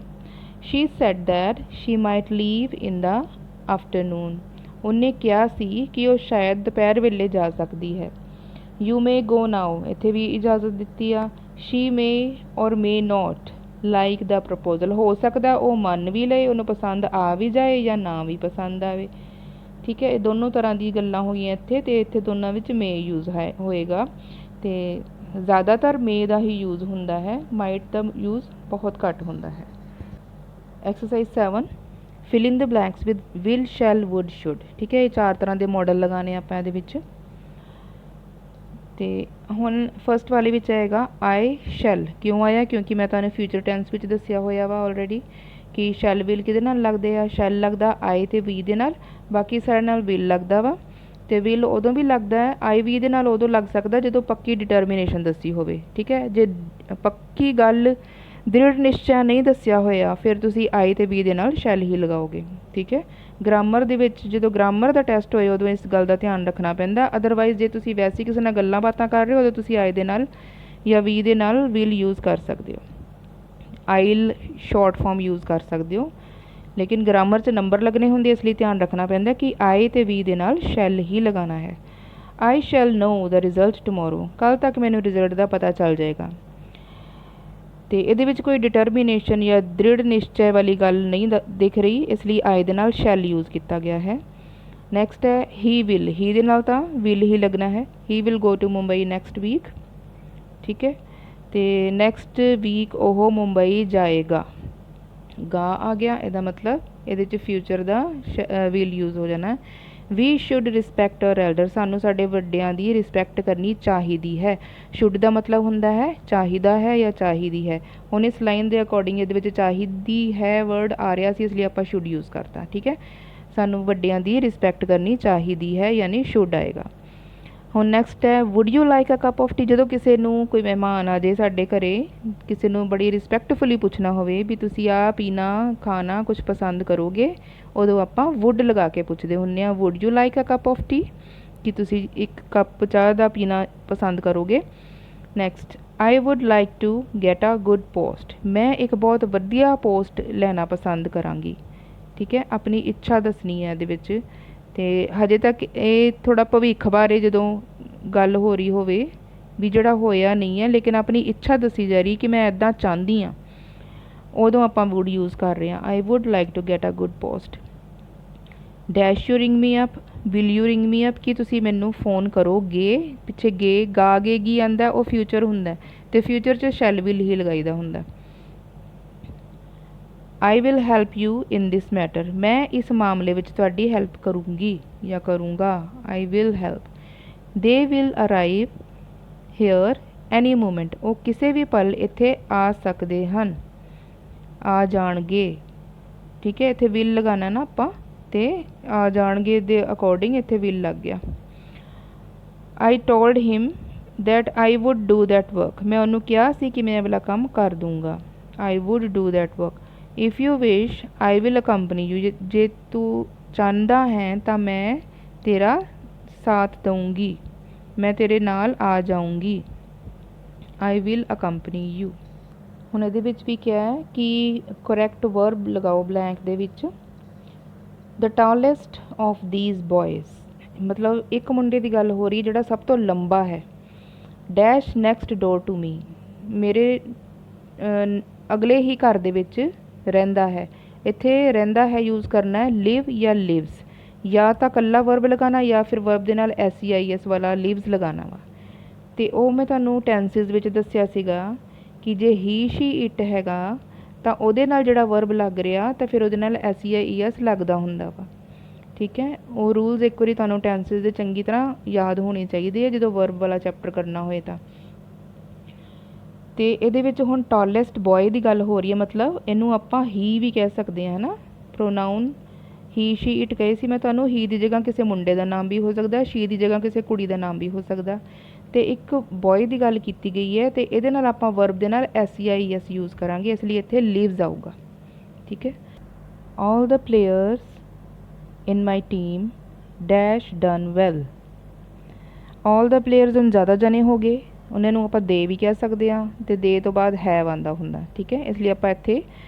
She said that she might leave in the afternoon, ਉਹਨੇ ਕਿਹਾ ਸੀ ਕਿ ਉਹ ਸ਼ਾਇਦ ਦੁਪਹਿਰ ਵੇਲੇ ਜਾ ਸਕਦੀ ਹੈ। ਯੂ ਮੇ ਗੋ ਨਾਓ, ਇੱਥੇ ਵੀ ਇਜਾਜ਼ਤ ਦਿੱਤੀ ਆ। ਸ਼ੀ ਮੇ ਔਰ ਮੇ ਨੋਟ ਲਾਈਕ ਦਾ ਪ੍ਰਪੋਜ਼ਲ, ਹੋ ਸਕਦਾ ਉਹ ਮੰਨ ਵੀ ਲਏ, ਉਹਨੂੰ ਪਸੰਦ ਆ ਵੀ ਜਾਏ ਜਾਂ ਨਾ ਵੀ ਪਸੰਦ ਆਵੇ, ਠੀਕ ਹੈ। ਇਹ ਦੋਨੋਂ ਤਰ੍ਹਾਂ ਦੀ ਗੱਲਾਂ ਹੋਈਆਂ ਇੱਥੇ, ਤੇ ਇੱਥੇ ਦੋਨਾਂ ਵਿੱਚ ਮੇ ਯੂਜ਼ ਹੈ ਹੋਏਗਾ, ਤੇ ਜ਼ਿਆਦਾਤਰ ਮੇ ਦਾ ਹੀ ਯੂਜ਼ ਹੁੰਦਾ ਹੈ, ਮਾਈਟ ਦਾ ਯੂਜ਼ ਬਹੁਤ ਘੱਟ ਹੁੰਦਾ ਹੈ। Exercise 7 fill in the blanks with will shall would should, ਠੀਕ ਹੈ। ਇਹ ਚਾਰ ਤਰ੍ਹਾਂ ਦੇ ਮਾਡਲ ਲਗਾਉਣੇ ਆਪਾਂ ਇਹਦੇ ਵਿੱਚ। ਤੇ ਹੁਣ ਫਸਟ ਵਾਲੇ ਵਿੱਚ ਆਏਗਾ ਆਈ ਸ਼ੈਲ, ਕਿਉਂ ਆਇਆ, ਕਿਉਂਕਿ ਮੈਂ ਤੁਹਾਨੂੰ ਫਿਊਚਰ ਟੈਂਸ ਵਿੱਚ ਦੱਸਿਆ ਹੋਇਆ ਵਾ ਆਲਰੇਡੀ ਕਿ ਸ਼ੈਲ ਵਿਲ ਕਿਹਦੇ ਨਾਲ ਲੱਗਦੇ ਆ, ਸ਼ੈਲ ਲੱਗਦਾ ਆਈ ਤੇ ਵੀ ਦੇ ਨਾਲ, ਬਾਕੀ ਸਾਡੇ ਨਾਲ ਵਿਲ ਲੱਗਦਾ ਵਾ। ਤੇ ਵਿਲ ਉਦੋਂ ਵੀ ਲੱਗਦਾ ਹੈ, ਆਈ ਵੀ ਦੇ ਨਾਲ ਉਦੋਂ ਲੱਗ ਸਕਦਾ ਜਦੋਂ ਪੱਕੀ ਡਿਟਰਮੀਨੇਸ਼ਨ ਦੱਸੀ ਹੋਵੇ। ਠੀਕ ਹੈ, ਜੇ ਪੱਕੀ ਗੱਲ ਦ੍ਰਿੜ ਨਿਸ਼ਚੈ ਨਹੀਂ ਦੱਸਿਆ ਹੋਇਆ ਫਿਰ ਤੁਸੀਂ ਆਈ ਤੇ ਬੀ ਦੇ ਨਾਲ ਸ਼ੈਲ ਹੀ ਲਗਾਓਗੇ। ਠੀਕ ਹੈ, ਗ੍ਰਾਮਰ ਦੇ ਵਿੱਚ ਜਦੋਂ ਗ੍ਰਾਮਰ ਦਾ ਟੈਸਟ ਹੋਏ ਉਦੋਂ ਇਸ ਗੱਲ ਦਾ ਧਿਆਨ ਰੱਖਣਾ ਪੈਂਦਾ। ਅਦਰਵਾਈਜ਼ ਜੇ ਤੁਸੀਂ ਵੈਸੇ ਕਿਸੇ ਨਾਲ ਗੱਲਾਂ ਬਾਤਾਂ ਕਰ ਰਹੇ ਹੋ ਉਦੋਂ ਤੁਸੀਂ ਆਈ ਦੇ ਨਾਲ ਜਾਂ ਵੀ ਦੇ ਨਾਲ ਵਿਲ ਯੂਜ਼ ਕਰ ਸਕਦੇ ਹੋ, ਆਈਲ ਸ਼ਾਰਟ ਫਾਰਮ ਯੂਜ਼ ਕਰ ਸਕਦੇ ਹੋ। ਲੇਕਿਨ ਗ੍ਰਾਮਰ 'ਚ ਨੰਬਰ ਲੱਗਣੇ ਹੁੰਦੇ ਇਸ ਲਈ ਧਿਆਨ ਰੱਖਣਾ ਪੈਂਦਾ ਕਿ ਆਈ ਤੇ ਵੀ ਦੇ ਨਾਲ ਸ਼ੈਲ ਹੀ ਲਗਾਉਣਾ ਹੈ। ਆਈ ਸ਼ੈਲ ਨੋ ਦਾ ਰਿਜ਼ਲਟ ਟਮੋਰੋ, ਕੱਲ੍ਹ ਤੱਕ ਮੈਨੂੰ ਰਿਜ਼ਲਟ ਦਾ ਪਤਾ ਚੱਲ ਜਾਏਗਾ। ਤੇ ਇਹਦੇ ਵਿੱਚ ਕੋਈ ਡਿਟਰਮੀਨੇਸ਼ਨ ਜਾਂ ਦ੍ਰਿੜ ਨਿਸ਼ਚੈ ਵਾਲੀ ਗੱਲ ਨਹੀਂ ਦਿਖ ਰਹੀ, ਇਸ ਲਈ ਆਈ ਦੇ ਨਾਲ ਸ਼ੈਲ ਯੂਜ਼ ਕੀਤਾ ਗਿਆ ਹੈ। ਨੈਕਸਟ ਹੈ ਹੀ ਵਿਲ, ਹੀ ਦੇ ਨਾਲ ਤਾਂ ਵਿਲ ਹੀ ਲੱਗਣਾ ਹੈ। He will go to Mumbai next week. ਠੀਕ ਹੈ, ਤੇ ਨੈਕਸਟ ਵੀਕ ਉਹ ਮੁੰਬਈ ਜਾਏਗਾ। ਗਾ ਆ ਗਿਆ, ਇਹਦਾ ਮਤਲਬ ਇਹਦੇ 'ਚ ਫਿਊਚਰ ਦਾ ਵਿਲ ਯੂਜ਼ ਹੋ ਜਾਣਾ। We should respect our elder, ਸਾਨੂੰ ਸਾਡੇ ਵੱਡਿਆਂ ਦੀ ਰਿਸਪੈਕਟ ਕਰਨੀ ਚਾਹੀਦੀ ਹੈ। ਸ਼ੁੱਡ ਦਾ ਮਤਲਬ ਹੁੰਦਾ ਹੈ ਚਾਹੀਦਾ ਹੈ ਜਾਂ ਚਾਹੀਦੀ ਹੈ। ਹੁਣ ਇਸ ਲਾਈਨ ਦੇ ਅਕੋਰਡਿੰਗ ਇਹਦੇ ਵਿੱਚ ਚਾਹੀਦੀ ਹੈ ਵਰਡ ਆ ਰਿਹਾ ਸੀ, ਇਸ ਲਈ ਆਪਾਂ ਸ਼ੁੱਡ ਯੂਜ਼ ਕਰਤਾ। ਠੀਕ ਹੈ, ਸਾਨੂੰ ਵੱਡਿਆਂ ਦੀ ਰਿਸਪੈਕਟ ਕਰਨੀ ਚਾਹੀਦੀ ਹੈ ਯਾਨੀ ਸ਼ੁੱਡ ਆਏਗਾ। ਹੁਣ ਨੈਕਸਟ ਹੈ would you like a cup of tea, ਜਦੋਂ ਕਿਸੇ ਨੂੰ ਕੋਈ ਮਹਿਮਾਨ ਆ ਜਾਏ ਸਾਡੇ ਘਰੇ, ਕਿਸੇ ਨੂੰ ਬੜੀ ਰਿਸਪੈਕਟਫੁਲੀ ਪੁੱਛਣਾ ਹੋਵੇ ਵੀ ਤੁਸੀਂ ਆਹ ਪੀਣਾ ਖਾਣਾ ਕੁਝ ਪਸੰਦ ਕਰੋਗੇ, ਉਦੋਂ ਆਪਾਂ ਵੁੱਡ ਲਗਾ ਕੇ ਪੁੱਛਦੇ ਹੁੰਦੇ ਹਾਂ, would you like a cup of tea, ਕਿ ਤੁਸੀਂ ਇੱਕ ਕੱਪ ਚਾਹ ਦਾ ਪੀਣਾ ਪਸੰਦ ਕਰੋਗੇ। Next I would like to get a good post, ਮੈਂ ਇੱਕ ਬਹੁਤ ਵਧੀਆ ਪੋਸਟ ਲੈਣਾ ਪਸੰਦ ਕਰਾਂਗੀ। ਠੀਕ ਹੈ, ਆਪਣੀ ਇੱਛਾ ਦੱਸਣੀ ਹੈ ਇਹਦੇ ਵਿੱਚ। ਤੇ ਹਜੇ ਤੱਕ ਇਹ ਥੋੜ੍ਹਾ ਭਵਿੱਖ ਬਾਰੇ ਜਦੋਂ ਗੱਲ ਹੋ ਰਹੀ ਹੋਵੇ ਵੀ ਜਿਹੜਾ ਹੋਇਆ ਨਹੀਂ ਹੈ ਲੇਕਿਨ ਆਪਣੀ ਇੱਛਾ ਦੱਸੀ ਜਾ ਰਹੀ ਕਿ ਮੈਂ ਇੱਦਾਂ ਚਾਹੁੰਦੀ ਹਾਂ, ਉਦੋਂ ਆਪਾਂ ਵੁੱਡ ਯੂਜ਼ ਕਰ ਰਹੇ ਹਾਂ। I would like to get a good post. Dash you ring me up, will you ring me up, ਕਿ ਤੁਸੀਂ ਮੈਨੂੰ ਫ਼ੋਨ ਕਰੋਗੇ। ਪਿੱਛੇ ਗੇ ਗਾ ਗੇ ਗੀ ਆਉਂਦਾ, ਉਹ ਫਿਊਚਰ ਹੁੰਦਾ ਅਤੇ ਫਿਊਚਰ 'ਚ ਸ਼ੈਲ ਵਿਲ ਹੀ ਲਗਾਈਦਾ ਹੁੰਦਾ। I will help you in this matter, ਮੈਂ ਇਸ ਮਾਮਲੇ ਵਿੱਚ ਤੁਹਾਡੀ ਹੈਲਪ ਕਰੂੰਗੀ ਜਾਂ ਕਰੂੰਗਾ। I will help. They will arrive here any moment, ਉਹ ਕਿਸੇ ਵੀ ਪਲ ਇੱਥੇ ਆ ਸਕਦੇ ਹਨ, ਆ ਜਾਣਗੇ। ਠੀਕ ਹੈ, ਇੱਥੇ ਵਿਲ ਲਗਾਉਣਾ ਨਾ ਆਪਾਂ, ਤੇ ਆ ਜਾਣਗੇ ਦੇ ਅਕੋਰਡਿੰਗ ਇੱਥੇ ਵਿਲ ਲੱਗ ਗਿਆ। I told him that I wood do that work, ਮੈਂ ਉਹਨੂੰ ਕਿਹਾ ਸੀ ਕਿ ਮੈਂ ਇਹ ਵਾਲਾ ਕੰਮ ਕਰ ਦੂੰਗਾ। ਆਈ wood do that work. If you wish I will ਅਕੰਪਨੀ you, ਜੇ ਤੂੰ ਚਾਹੁੰਦਾ ਹੈ ਤਾਂ ਮੈਂ ਤੇਰਾ ਸਾਥ ਦਊਂਗੀ, ਮੈਂ ਤੇਰੇ ਨਾਲ ਆ ਜਾਊਂਗੀ। I will ਅਕੰਪਨੀ you. ਹੁਣ ਇਹਦੇ ਵਿੱਚ ਵੀ ਕਿਹਾ ਹੈ ਕਿ ਕਰੈਕਟ ਵਰਬ ਲਗਾਓ ਬਲੈਂਕ ਦੇ ਵਿੱਚ। ਦ ਟਾਲੈਸਟ ਆਫ ਦੀਜ਼ ਬॉयਜ਼, ਮਤਲਬ ਇੱਕ ਮੁੰਡੇ ਦੀ ਗੱਲ ਹੋ ਰਹੀ ਜਿਹੜਾ ਸਭ ਤੋਂ ਲੰਬਾ ਹੈ। Dash next door to me, ਮੇਰੇ ਅਗਲੇ ਹੀ ਘਰ ਦੇ ਵਿੱਚ ਰਹਿੰਦਾ ਹੈ। ਇੱਥੇ ਰਹਿੰਦਾ ਹੈ ਯੂਜ਼ ਕਰਨਾ ਹੈ ਲਿਵ ਜਾਂ ਲਿਵਸ, ਜਾਂ ਤਾਂ ਇਕੱਲਾ ਵਰਬ ਲਗਾਉਣਾ ਜਾਂ ਫਿਰ ਵਰਬ ਦੇ ਨਾਲ SEIS ਵਾਲਾ ਲਿਵਸ ਲਗਾਉਣਾ ਵਾ। ਅਤੇ ਉਹ ਮੈਂ ਤੁਹਾਨੂੰ ਟੈਂਸਿਸ ਵਿੱਚ ਦੱਸਿਆ ਸੀਗਾ ਕਿ ਜੇ ਹੀ ਸ਼ੀ ਇਟ ਹੈਗਾ ਤਾਂ ਉਹਦੇ ਨਾਲ ਜਿਹੜਾ ਵਰਬ ਲੱਗ ਰਿਹਾ ਤਾਂ ਫਿਰ ਉਹਦੇ ਨਾਲ SEIS ਲੱਗਦਾ ਹੁੰਦਾ ਵਾ। ਠੀਕ ਹੈ, ਉਹ ਰੂਲਸ ਇੱਕ ਵਾਰੀ ਤੁਹਾਨੂੰ ਟੈਂਸਿਸ ਦੇ ਚੰਗੀ ਤਰ੍ਹਾਂ ਯਾਦ ਹੋਣੇ ਚਾਹੀਦੇ ਆ ਜਦੋਂ ਵਰਬ ਵਾਲਾ ਚੈਪਟਰ ਕਰਨਾ ਹੋਏ ਤਾਂ। ਅਤੇ ਇਹਦੇ ਵਿੱਚ ਹੁਣ ਟਾਲੈਸਟ ਬॉय ਦੀ ਗੱਲ ਹੋ ਰਹੀ ਹੈ, ਮਤਲਬ ਇਹਨੂੰ ਆਪਾਂ ਹੀ ਵੀ ਕਹਿ ਸਕਦੇ ਹਾਂ, ਹੈ ਨਾ। ਪ੍ਰੋਨਾਊਨ ਹੀ ਸ਼ੀ ਇਟ ਕਹੇ ਸੀ ਮੈਂ ਤੁਹਾਨੂੰ, ਹੀ ਦੀ ਜਗ੍ਹਾ ਕਿਸੇ ਮੁੰਡੇ ਦਾ ਨਾਮ ਵੀ ਹੋ ਸਕਦਾ, ਸ਼ੀ ਦੀ ਜਗ੍ਹਾ ਕਿਸੇ ਕੁੜੀ ਦਾ ਨਾਮ ਵੀ ਹੋ ਸਕਦਾ। ਅਤੇ ਇੱਕ ਬॉय ਦੀ ਗੱਲ ਕੀਤੀ ਗਈ ਹੈ ਅਤੇ ਇਹਦੇ ਨਾਲ ਆਪਾਂ ਵਰਬ ਦੇ ਨਾਲ SEIS ਯੂਜ਼ ਕਰਾਂਗੇ, ਇਸ ਲਈ ਇੱਥੇ ਲਿਵਸ ਆਊਗਾ। ਠੀਕ ਹੈ, all the players in my team dash done well. All the players ਹੁਣ ਜ਼ਿਆਦਾ ਜਣੇ ਹੋ ਗਏ, ਉਹਨਾਂ ਨੂੰ ਆਪਾਂ ਦੇ ਵੀ ਕਹਿ ਸਕਦੇ ਹਾਂ ਅਤੇ ਦੇ ਤੋਂ ਬਾਅਦ ਹੈਵ ਆਉਂਦਾ ਹੁੰਦਾ। ਠੀਕ ਹੈ, ਇਸ ਲਈ ਆਪਾਂ ਇੱਥੇ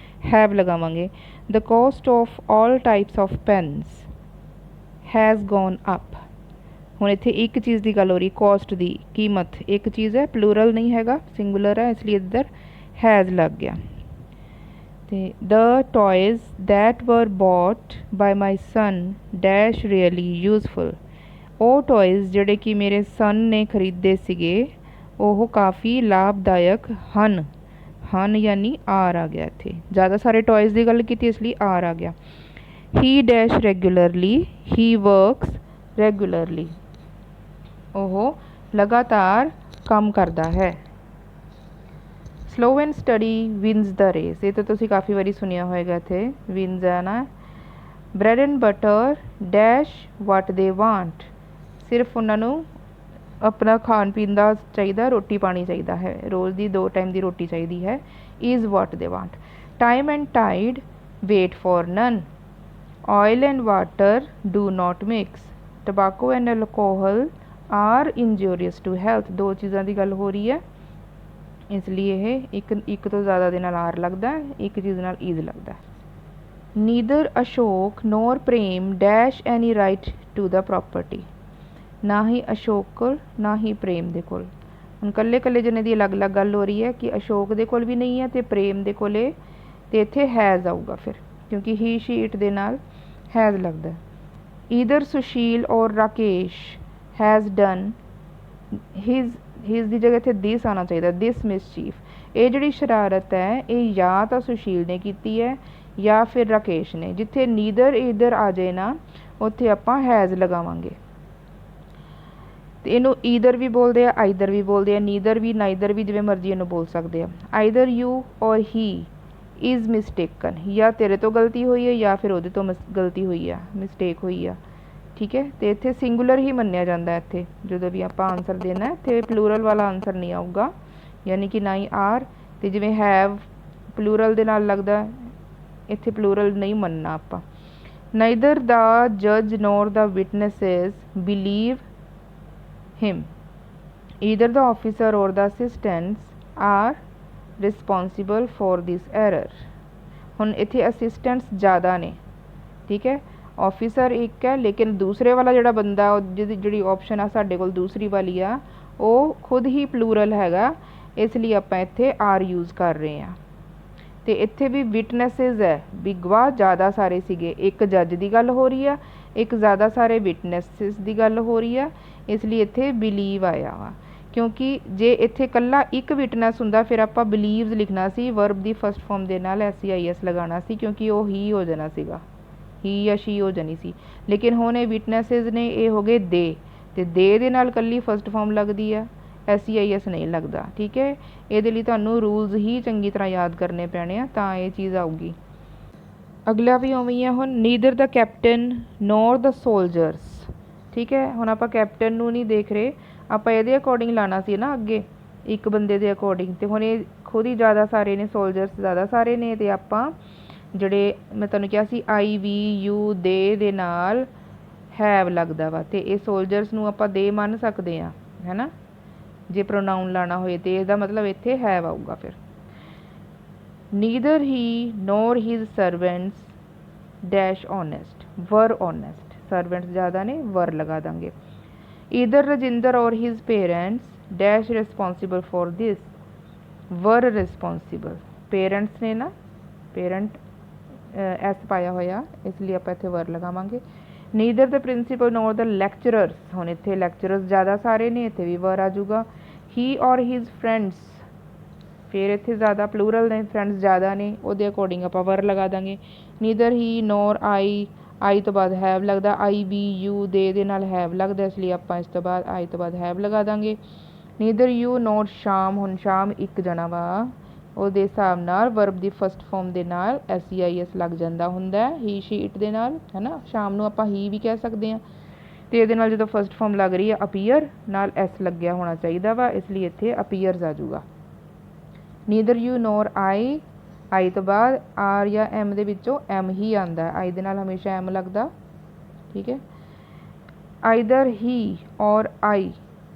ਹੈਵ ਲਗਾਵਾਂਗੇ। The cost of all types of pens has gone up. ਹੁਣ ਇੱਥੇ ਇੱਕ ਚੀਜ਼ ਦੀ ਗੱਲ ਹੋ ਰਹੀ, ਕੋਸਟ ਦੀ, ਕੀਮਤ, ਇੱਕ ਚੀਜ਼ ਹੈ, ਪਲੂਰਲ ਨਹੀਂ ਹੈਗਾ, ਸਿੰਗੂਲਰ ਹੈ, ਇਸ ਲਈ ਇੱਧਰ ਹੈਜ਼ ਲੱਗ ਗਿਆ। ਅਤੇ ਦ ਟੋਇਜ਼ ਦੈਟ ਵਰ ਬੋਟ ਬਾਈ ਮਾਈ ਸਨ ਡੈਸ਼ ਰੀਅਲੀ ਯੂਜ਼ਫੁਲ। ਉਹ ਟੋਇਜ਼ ਜਿਹੜੇ ਕਿ ਮੇਰੇ ਸਨ ਨੇ ਖਰੀਦੇ ਸੀਗੇ ਉਹ ਕਾਫੀ ਲਾਭਦਾਇਕ ਹਨ। ਹਨ ਯਾਨੀ ਆਰ ਆ ਗਿਆ, ਇੱਥੇ ਜ਼ਿਆਦਾ ਸਾਰੇ ਟੋਇਜ਼ ਦੀ ਗੱਲ ਕੀਤੀ ਇਸ ਲਈ ਆਰ ਆ ਗਿਆ। ਹੀ ਡੈਸ਼ ਰੈਗੂਲਰਲੀ, ਹੀ ਵਰਕਸ ਰੈਗੂਲਰਲੀ, ਉਹ ਲਗਾਤਾਰ ਕੰਮ ਕਰਦਾ ਹੈ। Slow and study wins the race, ਇਹ ਤਾਂ ਤੁਸੀਂ ਕਾਫੀ ਵਾਰੀ ਸੁਣਿਆ ਹੋਏਗਾ, ਇੱਥੇ ਵਿਨਸ ਹੈ ਨਾ। Bread and butter dash what they want, सिर्फ उन्होंने अपना खान पीन का चाहिए, रोटी पानी चाहिए है, रोज़ की 2 टाइम की रोटी चाहिए है। Is what they want. Time and tide wait for none. Oil and water do not mix. Tobacco and alcohol are injurious to health. 2 चीज़ों की गल हो रही है, इसलिए यह एक तो ज़्यादा दे नाल आर लगता है, एक चीज़ नाल ईज लगता है। Neither Ashok nor Prem dash any right to the property. ना ही अशोक कोल ना ही प्रेम दे कोल। हुण कल्ले कल्ले जने दी अलग अलग गल हो रही है कि अशोक दे कोल भी नहीं है तो प्रेम दे कोले, ते इत्थे हैज़ आऊगा फिर, क्योंकि ही शी इट दे नाल हैज़ लगदा है। ईदर सुशील और राकेश हैज़ डन हिज दी जगह इत्थे दिस आना चाहिए, दिस मिसचीफ। ये जिहड़ी शरारत है ये या तो सुशील ने कीती है या फिर राकेश ने। जिथे नीदर ईदर आ जाए ना उत्थे आपां हैज़ लगावांगे। इनू ईदर भी बोलते हैं, आइदर भी बोलते हैं, नीदर भी नाइदर भी, जिवें मर्जी इनू बोल सकते हैं। आइदर यू और ही इज़ मिसटेकन, या तेरे तो गलती हुई है या फिर उहदे तो गलती हुई है, मिसटेक हुई है। ठीक है, तो इत्थे सिंगुलर ही मन्निया जाता है। इत्थे जो भी आप आंसर देना है इत्थे प्लूरल वाला आंसर नहीं आऊगा, यानी कि ना ही आर, तो जिवें हैव प्लूरल दे नाल लगदा, इत्थे प्लूरल नहीं मनना आपां। नाइदर द जज nor the witnesses believe him. Either the officer or the assistants are responsible for this error. हुण इत्थे assistants ज़्यादा ने, ठीक है, ऑफिसर एक है, लेकिन दूसरे वाला जिहड़ा बंदा जिहड़ी ऑप्शन आ साडे कोल दूसरी वाली आ वो खुद ही प्लूरल हैगा, इसलिए आपां इत्थे आर यूज़ कर रहे हैं। तो इत्थे भी विटनेसेस है भी गवाह ज़्यादा सारे सीगे, एक जज की गल हो रही है, एक ज़्यादा सारे विटनेसेस की गल हो रही है, इसलिए इत्थे बिलीव आया वा। क्योंकि जे इत्थे कल्ला एक विटनेस हुंदा फिर आपां बिलीव्स लिखना सी, वर्ब की फस्ट फॉर्म दे नाल SEIS लगाना सी, क्योंकि वो ही हो जाना सीगा, ही या शी हो जानी सी। लेकिन हुण ये विटनेसेस ने ये हो गए दे, ते दे नाल कल्ली फस्ट फॉर्म लगदी है, SEIS नहीं लगता। ठीक है, ये लिए तुहानूं रूल्स ही चंगी तरह याद करने पैने आ तां ये चीज़ आऊगी। अगला भी उवें ही है। हुण neither the captain NOR the soldiers. ठीक है, हुण आपां कैप्टन नूं नहीं देख रहे, आपां इहदे अकॉर्डिंग लाना सी ना अगे, एक बंदे दे अकॉर्डिंग। तो हुण ये खुद ही ज़्यादा सारे ने, सोल्जर्स ज़्यादा सारे ने, तो आपां जिहड़े मैं तुहानूं कहा सी आई वी यू दे नाल हैव लगदा वा, ते ये सोल्जर्स नूं आपां दे मन सकदे आ, है ना, जे प्रोनाउन लाना होए तो इसका मतलब इत्थे हैव आऊगा। फिर neither he nor his servants dash honest were honest. Servants ज़्यादा ने, वर लगा देंगे। ईदर रजिंदर और his parents dash responsible for this were responsible. Parents ने ना, पेरेंट एस पाया होया, इसलिए आप इत्थे वर लगावांगे। Neither the principal nor the lecturers. हुण इत्थे लैक्चरर्स ज़्यादा सारे ने, इत्थे भी वर आ जाऊगा। ही और हिज फ्रेंड्स, फिर इत्थे ज़्यादा प्लूरल ने, फ्रेंड्स ज़्यादा ने, उहदे अकॉर्डिंग आपां वर लगा देंगे। नीदर ही नोर आई तो बाद हैव लगदा, आई वी यू दे नाल हैव लगदा, इसलिए आपां इस तो बाद आई तो बाद हैव लगा देंगे। नीदर यू नोर शाम। हुण शाम एक जना वा, ਉਹਦੇ ਹਿਸਾਬ ਨਾਲ ਵਰਬ ਦੀ ਫਸਟ ਫਾਰਮ ਦੇ ਨਾਲ SEIS ਲੱਗ ਜਾਂਦਾ ਹੁੰਦਾ ਹੈ, ਹੀ ਸ਼ੀ ਇਟ ਦੇ ਨਾਲ, ਹੈ ਨਾ। ਸ਼ਾਮ ਨੂੰ ਆਪਾਂ ਹੀ ਵੀ ਕਹਿ ਸਕਦੇ ਹਾਂ, ਤੇ ਇਹਦੇ ਨਾਲ ਜਦੋਂ ਫਸਟ ਫਾਰਮ ਲੱਗ ਰਹੀ ਹੈ ਅਪੀਅਰ ਨਾਲ S ਲੱਗਿਆ ਹੋਣਾ ਚਾਹੀਦਾ ਵਾ, ਇਸ ਲਈ ਇੱਥੇ ਅਪੀਅਰਸ ਆ ਜਾਊਗਾ। ਨੀਦਰ ਯੂ ਨੋਰ आई ਤੋਂ ਬਾਅਦ R ਜਾਂ M ਦੇ ਵਿੱਚੋਂ M ਹੀ ਆਉਂਦਾ ਹੈ, I ਦੇ ਨਾਲ ਹਮੇਸ਼ਾ M ਲੱਗਦਾ। ਠੀਕ ਹੈ, ਆਈਦਰ ਹੀ ਔਰ I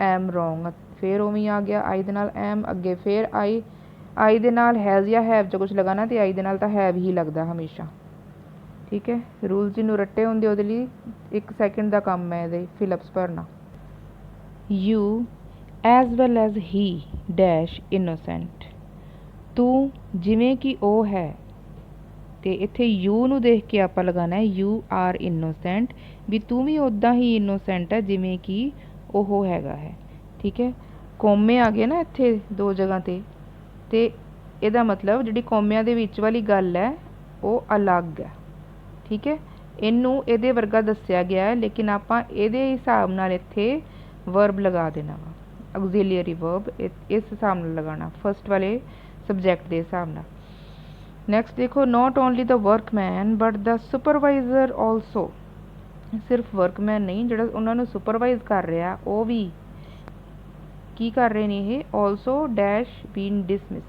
am wrong, ਫਿਰ ਉਵੇਂ ਆ ਗਿਆ I ਦੇ ਨਾਲ M, ਅੱਗੇ ਫਿਰ आई दे नाल हैज़ या हैव जो कुछ लगाना, तो आई दे नाल तां हैव ही लगदा हमेशा। ठीक है, रूल जिन्हों रट्टे होंदे उहदे लई 1 सैकेंड का काम है ये फिलअप्स भरना। You as well as he dash innocent. तू जिवें कि ओ है, तो इत्थे यू नूं देख के आपां लगाना है यू आर इनोसेंट, भी तू भी उदां ही इनोसेंट है जिवें कि ओह हैगा है। ठीक है, कोमे आ गए ना इत्थे 2 जगह ते, तो यदा मतलब जी कौमिया के विच वाली गल है वो अलग है। ठीक है, इनू ये वर्गा दसिया गया है, लेकिन आपां इहदे हिसाब नाल इत्थे वर्ब लगा देना वा, ऑक्सीलियरी वर्ब इस हिसाब नाल लगाना, फस्ट वाले सबजैक्ट के हिसाब नाल। नैक्सट देखो, not only the workman but the supervisor also ਸਿਰਫ ਵਰਕਮੈਨ ਨਹੀਂ, ਜਿਹੜਾ ਉਹਨਾਂ ਨੂੰ ਸੁਪਰਵਾਈਜ਼ ਕਰ ਰਿਹਾ ਉਹ ਵੀ ਕੀ ਕਰ ਰਹੇ ਨੇ, ਇਹ ਆਲਸੋ ਡੈਸ਼ ਬੀਨ ਡਿਸਮਿਸ।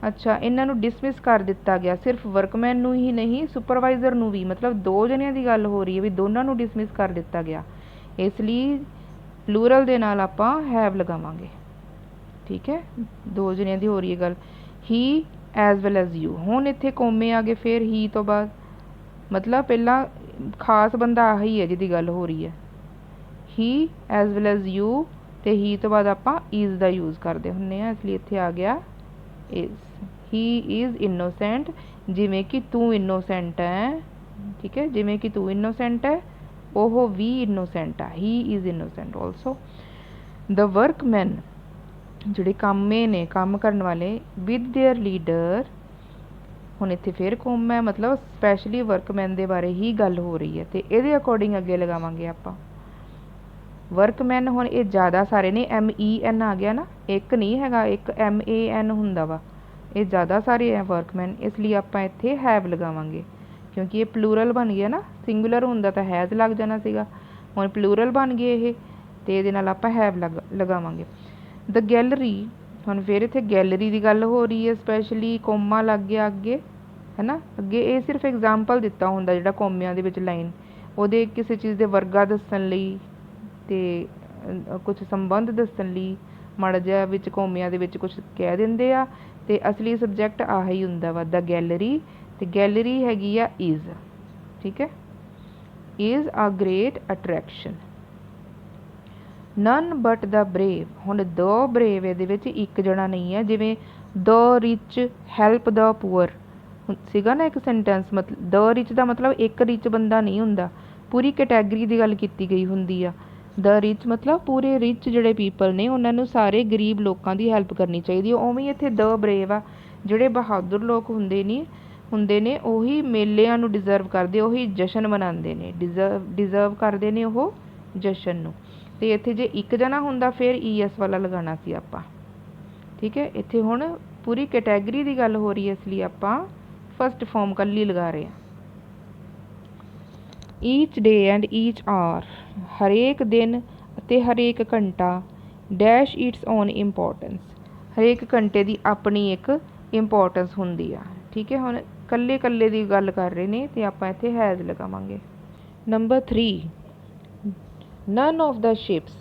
ਅੱਛਾ, ਇਹਨਾਂ ਨੂੰ ਡਿਸਮਿਸ ਕਰ ਦਿੱਤਾ ਗਿਆ, ਸਿਰਫ ਵਰਕਮੈਨ ਨੂੰ ਹੀ ਨਹੀਂ ਸੁਪਰਵਾਈਜ਼ਰ ਨੂੰ ਵੀ, ਮਤਲਬ ਦੋ ਜਣਿਆਂ ਦੀ ਗੱਲ ਹੋ ਰਹੀ ਹੈ ਵੀ ਦੋਨਾਂ ਨੂੰ ਡਿਸਮਿਸ ਕਰ ਦਿੱਤਾ ਗਿਆ, ਇਸ ਲਈ ਪਲੂਰਲ ਦੇ ਨਾਲ ਆਪਾਂ ਹੈਵ ਲਗਾਵਾਂਗੇ। ਠੀਕ ਹੈ, ਦੋ ਜਣਿਆਂ ਦੀ ਹੋ ਰਹੀ ਹੈ ਗੱਲ। ਹੀ ਐਜ਼ ਵੈਲ ਐਜ਼ ਯੂ, ਹੁਣ ਇੱਥੇ ਕੋਮੇ ਆ ਗਏ ਫਿਰ ਹੀ ਤੋਂ ਬਾਅਦ, ਮਤਲਬ ਪਹਿਲਾਂ ਖਾਸ ਬੰਦਾ ਆਹੀ ਹੈ ਜਿਹਦੀ ਗੱਲ ਹੋ ਰਹੀ ਹੈ। ਹੀ ਐਜ਼ ਵੈਲ ਐਜ਼ ਯੂ ਤੇ ਹੀ ਤੋਂ ਬਾਅਦ ਆਪਾਂ ਇਜ਼ ਦਾ ਯੂਜ਼ ਕਰਦੇ ਹੁੰਦੇ ਆ, ਇਸ ਲਈ ਇੱਥੇ ਆ ਗਿਆ ਇਜ਼। ਹੀ ਇਜ਼ ਇਨੋਸੈਂਟ, ਜਿਵੇਂ ਕਿ ਤੂੰ ਇਨੋਸੈਂਟ ਹੈ। ਠੀਕ ਹੈ, ਜਿਵੇਂ ਕਿ ਤੂੰ ਇਨੋਸੈਂਟ ਹੈ ਉਹ ਵੀ ਇਨੋਸੈਂਟ ਆ, ਹੀ ਇਜ਼ ਇਨੋਸੈਂਟ ਆਲਸੋ। ਦ ਵਰਕਮੈਨ, ਜਿਹੜੇ ਕਾਮੇ ਨੇ, ਕੰਮ ਕਰਨ ਵਾਲੇ, ਵਿਦ ਦੇਅਰ ਲੀਡਰ, ਹੁਣ ਇੱਥੇ ਫਿਰ ਕੋਮਾ ਹੈ, ਮਤਲਬ ਸਪੈਸ਼ਲੀ ਵਰਕਮੈਨ ਦੇ ਬਾਰੇ ਹੀ ਗੱਲ ਹੋ ਰਹੀ ਹੈ ਤੇ ਇਹਦੇ ਅਕੋਰਡਿੰਗ ਅੱਗੇ ਲਗਾਵਾਂਗੇ ਆਪਾਂ ਵਰਕਮੈਨ। ਹੁਣ ਇਹ ਜ਼ਿਆਦਾ ਸਾਰੇ ਨੇ, MEN ਆ ਗਿਆ ਨਾ, ਇੱਕ ਨਹੀਂ ਹੈਗਾ, ਇੱਕ MAN ਹੁੰਦਾ ਵਾ, ਇਹ ਜ਼ਿਆਦਾ ਸਾਰੇ ਹੈ ਵਰਕਮੈਨ, ਇਸ ਲਈ ਆਪਾਂ ਇੱਥੇ ਹੈਵ ਲਗਾਵਾਂਗੇ ਕਿਉਂਕਿ ਇਹ ਪਲੂਰਲ ਬਣ ਗਿਆ ਨਾ, ਸਿੰਗੂਲਰ ਹੁੰਦਾ ਤਾਂ ਹੈਜ਼ ਲੱਗ ਜਾਣਾ ਸੀਗਾ, ਹੁਣ ਪਲੂਰਲ ਬਣ ਗਏ ਇਹ ਤੇ ਇਹਦੇ ਨਾਲ ਆਪਾਂ ਹੈਵ ਲਗਾਵਾਂਗੇ। ਦ ਗੈਲਰੀ, ਹੁਣ ਫਿਰ ਇੱਥੇ ਗੈਲਰੀ ਦੀ ਗੱਲ ਹੋ ਰਹੀ ਹੈ, ਸਪੈਸ਼ਲੀ ਕੋਮਾ ਲੱਗ ਗਿਆ ਅੱਗੇ, ਹੈ ਨਾ। ਅੱਗੇ ਇਹ ਸਿਰਫ ਐਗਜ਼ਾਮਪਲ ਦਿੱਤਾ ਹੁੰਦਾ ਜਿਹੜਾ ਕੋਮਿਆਂ ਦੇ ਵਿੱਚ ਲਾਈਨ, ਉਹਦੇ ਕਿਸੇ ਚੀਜ਼ ਦੇ ਵਰਗਾ ਦੱਸਣ ਲਈ ਤੇ ਕੁਛ ਸੰਬੰਧ ਦੱਸਣ ਲਈ ਮਾੜਾ ਜਿਹਾ ਵਿੱਚ ਕੋਮਿਆਂ ਦੇ ਵਿੱਚ ਕੁਛ ਕਹਿ ਦਿੰਦੇ ਆ ਤੇ ਅਸਲੀ ਸਬਜੈਕਟ ਆਹੀ ਹੁੰਦਾ ਵਾ, ਦ ਗੈਲਰੀ, ਤੇ ਗੈਲਰੀ ਹੈਗੀ ਆ ਇਜ਼। ਠੀਕ ਹੈ, is a great attraction. None but the brave, ਹੁਣ ਦ ਬਰੇਵ ਇਹਦੇ ਵਿੱਚ ਇੱਕ ਜਣਾ ਨਹੀਂ ਹੈ, ਜਿਵੇਂ ਦ ਰਿਚ ਹੈਲਪ ਦ ਪੂਅਰ ਸੀਗਾ ਨਾ ਇੱਕ ਸੈਂਟੈਂਸ, ਮਤਲਬ ਦ ਰਿਚ ਦਾ ਮਤਲਬ ਇੱਕ ਰਿਚ ਬੰਦਾ ਨਹੀਂ ਹੁੰਦਾ, ਪੂਰੀ ਕੈਟੇਗਰੀ ਦੀ ਗੱਲ ਕੀਤੀ ਗਈ ਹੁੰਦੀ ਆ। ਦ ਰਿਚ ਮਤਲਬ ਪੂਰੇ ਰਿਚ ਜਿਹੜੇ ਪੀਪਲ ਨੇ ਉਹਨਾਂ ਨੂੰ ਸਾਰੇ ਗਰੀਬ ਲੋਕਾਂ ਦੀ ਹੈਲਪ ਕਰਨੀ ਚਾਹੀਦੀ ਹੈ। ਉਵੇਂ ਹੀ ਇੱਥੇ ਦ ਬਰੇਵ ਆ, ਜਿਹੜੇ ਬਹਾਦਰ ਲੋਕ ਹੁੰਦੇ ਨੇ ਉਹੀ ਮੇਲਿਆਂ ਨੂੰ ਡਿਜ਼ਰਵ ਕਰਦੇ, ਉਹੀ ਜਸ਼ਨ ਮਨਾਉਂਦੇ ਨੇ, ਡਿਜ਼ਰਵ ਕਰਦੇ ਨੇ ਉਹ ਜਸ਼ਨ ਨੂੰ। ਤੇ ਇੱਥੇ ਜੇ ਇੱਕ ਜਣਾ ਹੁੰਦਾ ਫਿਰ ES ਵਾਲਾ ਲਗਾਉਣਾ ਸੀ ਆਪਾਂ। ਠੀਕ ਹੈ, ਇੱਥੇ ਹੁਣ ਪੂਰੀ ਕੈਟੇਗਰੀ ਦੀ ਗੱਲ ਹੋ ਰਹੀ ਹੈ, ਇਸ ਲਈ ਆਪਾਂ ਫਸਟ ਫਾਰਮ ਕੱਲੀ ਲਗਾ ਰਹੇ ਹਾਂ। ਈਚ ਡੇ ਐਂਡ ਈਚ ਆਰ, ਹਰੇਕ ਦਿਨ ਅਤੇ ਹਰੇਕ ਘੰਟਾ, ਡੈਸ਼ ਇਟਸ ਓਨ ਇੰਪੋਰਟੈਂਸ, ਹਰੇਕ ਘੰਟੇ ਦੀ ਆਪਣੀ ਇੱਕ ਇੰਪੋਰਟੈਂਸ ਹੁੰਦੀ ਆ। ਠੀਕ ਹੈ, ਹੁਣ ਕੱਲੇ ਕੱਲੇ ਦੀ ਗੱਲ ਕਰ ਰਹੇ ਨੇ ਤੇ ਆਪਾਂ ਇੱਥੇ ਹੈਜ਼ ਲਗਾਵਾਂਗੇ। Number 3, none of the ships